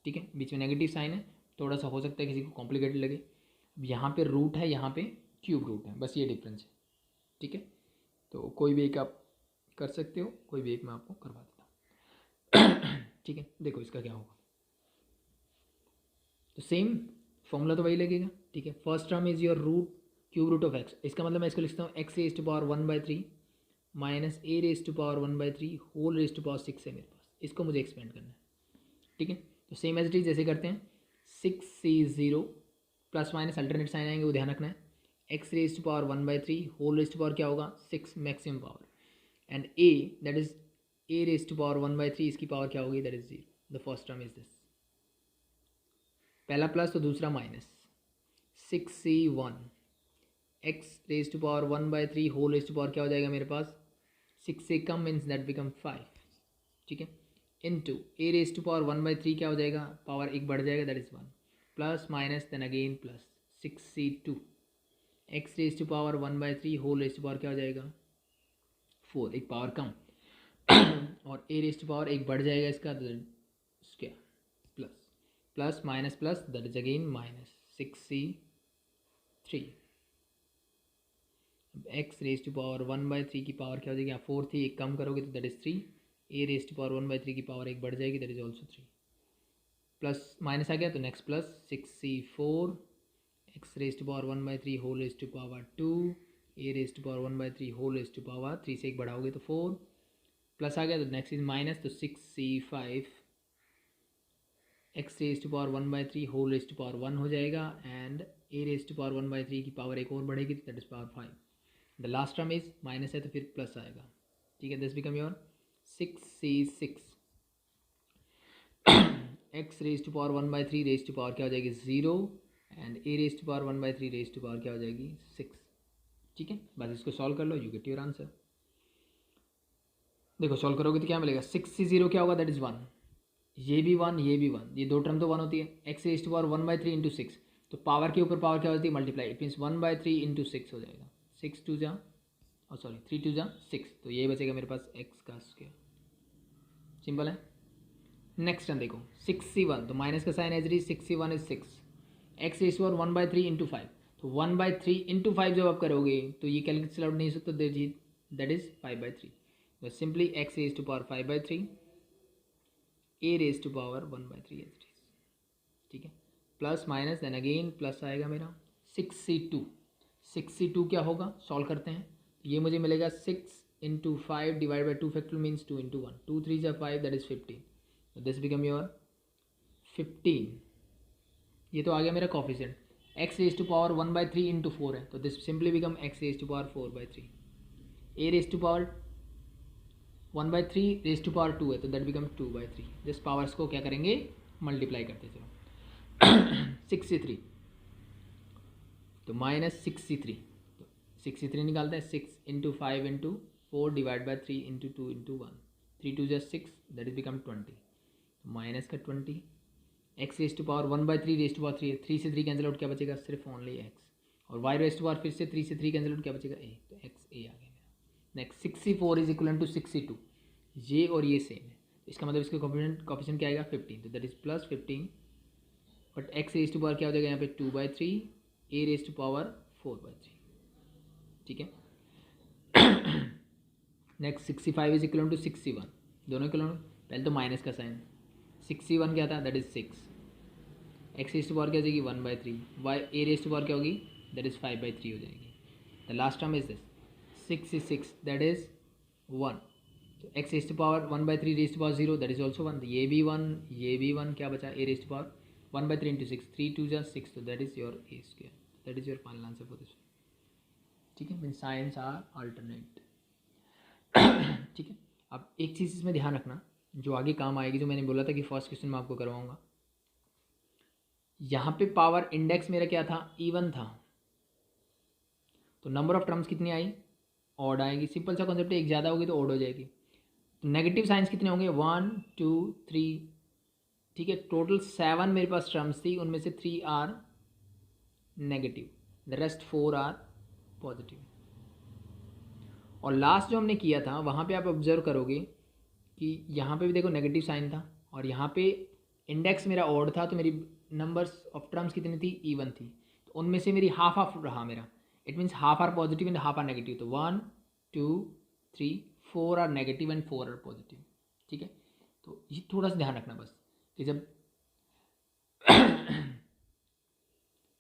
ठीक है, बीच में नेगेटिव साइन है, थोड़ा सा हो सकता है किसी को कॉम्प्लिकेटेड लगे, अब यहाँ पे रूट है, यहाँ पे क्यूब रूट है, बस ये डिफरेंस है। ठीक है, तो कोई भी एक आप कर सकते हो, कोई भी एक मैं आपको करवा देता हूँ ठीक है, देखो इसका क्या होगा, तो सेम फॉर्मूला तो वही लगेगा। ठीक है, first term is your root cube root of x, इसका मतलब मैं इसको लिखता हूँ x raise to power 1/3 minus a raise to power 1/3 whole raise to power 6 है मेरे पास, इसको मुझे एक्सपेंड करना है। ठीक है, तो सेम एज इट इज जैसे करते हैं 6c0 plus minus alternate sign आएंगे, वो ध्यान रखना है, x raise to power 1/3 whole raise to power क्या होगा 6 maximum power, and a that is a raise to power 1/3 इसकी पावर क्या होगी, that is 0। The first term is this, पहला प्लस तो दूसरा minus 6c1 x raise to power 1/3 whole raise to power क्या हो जाएगा मेरे पास 6 से कम मीन्स दैट बिकम 5। ठीक है, into a raise to power 1/3 क्या हो जाएगा, पावर एक बढ़ जाएगा that is 1 plus minus then again plus 6c2 x raise to power 1/3 whole raise to power क्या हो जाएगा 4, एक पावर कम और ए रेज टू पावर एक बढ़ जाएगा इसका क्या plus plus minus plus that is again minus 6c3 x raise to power 1/3 की पावर क्या हो जाएगी, 4 थी एक कम करोगे तो that is 3, a raise to power 1/3 की पावर एक बढ़ जाएगी that is also 3, plus minus आ गया तो next plus 6c4 x raise to power 1/3 whole raise to power 2 a raise to power 1/3 whole raise to power 3 से एक बढ़ाओगे तो 4, प्लस आ गया तो नेक्स्ट इज माइनस, तो 6c5 x raise to power 1/3 whole raise to power 1 हो जाएगा, and a raise to power 1/3 की पावर एक और बढ़ेगी तो that is power 5। The last term is minus है तो फिर प्लस आएगा। ठीक है, this become your 6c6 x raise to power 1/3 raise to power क्या हो जाएगी 0 and a raise to power 1/3 raise to power क्या हो जाएगी 6। ठीक है, बस इसको सॉल्व कर लो, यू गेट योर आंसर। देखो सॉल्व करोगे तो क्या मिलेगा 6c0 क्या होगा दैट इज 1, ये भी 1 ये भी 1, ये दो टर्म तो 1 होती है, x raise to power 1/3 into 6, तो पावर के ऊपर पावर क्या होती है मल्टीप्लाई, इट मीन्स 1/3 इंटू 6 हो जाएगा, 6 2 जा और सॉरी 3 2 जा 6, तो ये बचेगा मेरे पास एक्स का स्क्वायर। सिंपल है। नेक्स्ट टर्म देखो 6c1, तो माइनस का sign as 6c1 is 6 x raise to power 1/3 into 5, तो 1/3 इंटू 5 जब आप करोगे तो ये कैलकुलेट आउट नहीं हो सकता, दैट इज 5/3, तो simply x raise to power 5/3 a raise to power 1/3 as it is, ठीक है। Plus minus then again plus आएगा मेरा 6c2। 6c2 क्या होगा, सॉल्व करते हैं। ये मुझे मिलेगा 6 into 5 divide by 2 factor means 2 into 1, 2 3 जा 5 दैट इज 15। तो दिस बिकम योर 15। ये तो आ गया मेरा coefficient. X raise to power 1/3 into 4 है, तो this simply become x raise to power 4/3। A raise to power 1/3 raise to power 2 है, तो दैट बिकम 2/3। जिस पावर्स को क्या करेंगे, मल्टीप्लाई करते चलो। 63 तो माइनस 63, तो 63 निकालते हैं। 6 into 5 into 4 divide by 3 into 2 into 1, 3 2 जा 6 दैट इज बिकम 20, तो माइनस का 20। X raise to power 1/3 raise to power 3 है, 3 से 3 कैंसिल आउट, क्या बचेगा, सिर्फ ओनली एक्स। और वाई रेज टू पावर फिर से 3 से 3 कैंसिल आउट, क्या बचेगा, ए, तो एक्स ए आ गया मेरा। नेक्स्ट 64 इज इक्वल टू 62, ये और ये सेम है, तो इसका मतलब इसका कॉफिशिएंट क्या आएगा, 15, तो that is plus 15। But x raise to power क्या हो जाएगा यहाँ पे 2/3, ए रेज टू पावर 4/3, ठीक है। नेक्स्ट 65 इज इक्वल टू 61, दोनों इक्वल, पहले तो माइनस का साइन, 61 क्या था, that is 6। X raise to power क्या हो जाएगी 1/3, y a raise to power क्या होगी, दैट इज 5/3 हो जाएगी। The last term is this 66 that is 1। तो x raise to power 1/3 raise to power 0 that is also 1, ये भी 1, ये भी 1, क्या बचा, a raise to power 1/3 into 6, 3 2 जा 6, तो that is your A square, that is your final answer for this, ठीक है। मीन साइंस आर अल्टरनेट, ठीक है। अब एक चीज़ इसमें ध्यान रखना जो आगे काम आएगी, जो मैंने बोला था कि फर्स्ट क्वेश्चन में आपको करवाऊंगा। यहाँ पे पावर इंडेक्स मेरा क्या था, इवन था, तो नंबर ऑफ टर्म्स कितनी आई, ऑड आएगी। सिंपल सा कॉन्सेप्ट है, एक ज़्यादा होगी तो ऑड हो जाएगी। तो नेगेटिव साइंस कितने होंगे, 1 2 3, ठीक है। टोटल 7 मेरे पास टर्म्स थी, उनमें से 3 are negative, the rest 4 are positive. और लास्ट जो हमने किया था वहाँ पे आप ऑब्जर्व करोगे कि यहाँ पे भी देखो नेगेटिव साइन था, और यहाँ पे इंडेक्स मेरा ऑड था, तो मेरी नंबर्स ऑफ टर्म्स कितनी थी, इवन थी। तो उनमें से मेरी हाफ हाफ रहा मेरा, it means half are positive and half are negative. तो 1 2 3 4 are negative and 4 are positive, ठीक है। तो ये थोड़ा सा ध्यान रखना बस कि जब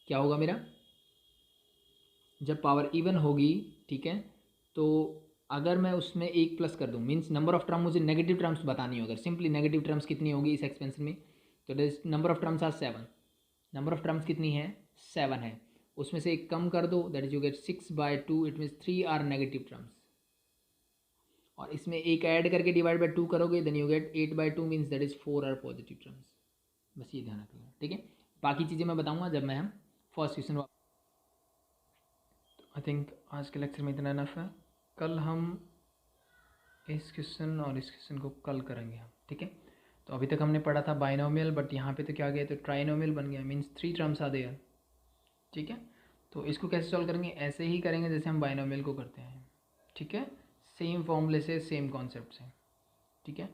क्या होगा मेरा, जब पावर इवन होगी, ठीक है, तो अगर मैं उसमें एक प्लस कर दूं, मीन्स नंबर ऑफ टर्म मुझे नेगेटिव टर्म्स बतानी हो, अगर सिंपली नेगेटिव टर्म्स कितनी होगी इस एक्सपेंशन में, तो number of terms are 7, number of terms कितनी है, 7 है, उसमें से एक कम कर दो, that is you get 6/2, it means 3 are negative terms. और इसमें एक ऐड करके डिवाइड बाई 2 करोगे, then you get 8/2 means that is 4 are positive terms. बस ये ध्यान रखिएगा, ठीक है। बाकी चीज़ें मैं बताऊँगा जब मैं हम फर्स्ट क्वेश्चन। आई थिंक आज के लेक्चर में इतना इनफ है। कल हम इस क्वेश्चन और इस क्वेश्चन को कल करेंगे हम, ठीक है। तो अभी तक हमने पढ़ा था बाइनोमियल, बट यहाँ पे तो क्या गया, तो ट्राइनोमियल बन गया, मीन्स 3 टर्म्स आ देयर, ठीक है। तो इसको कैसे सॉल्व करेंगे, ऐसे ही करेंगे जैसे हम बाइनोमियल को करते हैं, ठीक है। सेम फॉर्मूले से, सेम कॉन्सेप्ट से, ठीक है।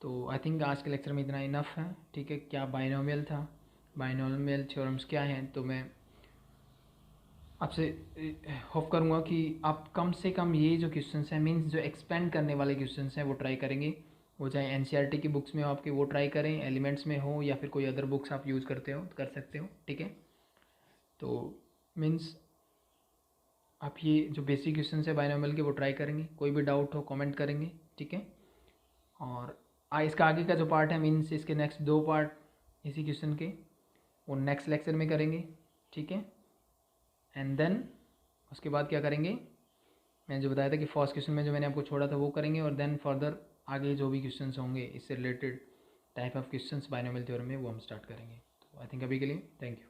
तो आई थिंक आज के लेक्चर में इतना इनफ है, ठीक है। क्या बाइनोमियल था, बाइनोमियल थ्योरम्स क्या हैं, तो मैं आपसे होप करूँगा कि आप कम से कम ये जो क्वेश्चंस हैं, मींस जो एक्सपेंड करने वाले क्वेश्चंस हैं वो ट्राई करेंगे। वो चाहे एनसीईआरटी की बुक्स में हो आपके, वो ट्राई करें, एलिमेंट्स में हो या फिर कोई अदर बुक्स आप यूज़ करते हो कर सकते हो, ठीक है। तो मींस आप ये जो बेसिक क्वेश्चन है बाइनोमियल के वो ट्राई करेंगे, कोई भी डाउट हो कमेंट करेंगे, ठीक है। और इसका आगे का जो पार्ट है, मींस इसके नेक्स्ट 2 पार्ट इसी क्वेश्चन के, वो नेक्स्ट लेक्चर में करेंगे, ठीक है। एंड देन उसके बाद क्या करेंगे, मैंने जो बताया था कि फर्स्ट क्वेश्चन में जो मैंने आपको छोड़ा था वो करेंगे, और देन फर्दर आगे जो भी क्वेश्चंस होंगे इससे related type of questions binomial theorem में, वो हम स्टार्ट करेंगे। तो आई थिंक अभी के लिए थैंक यू।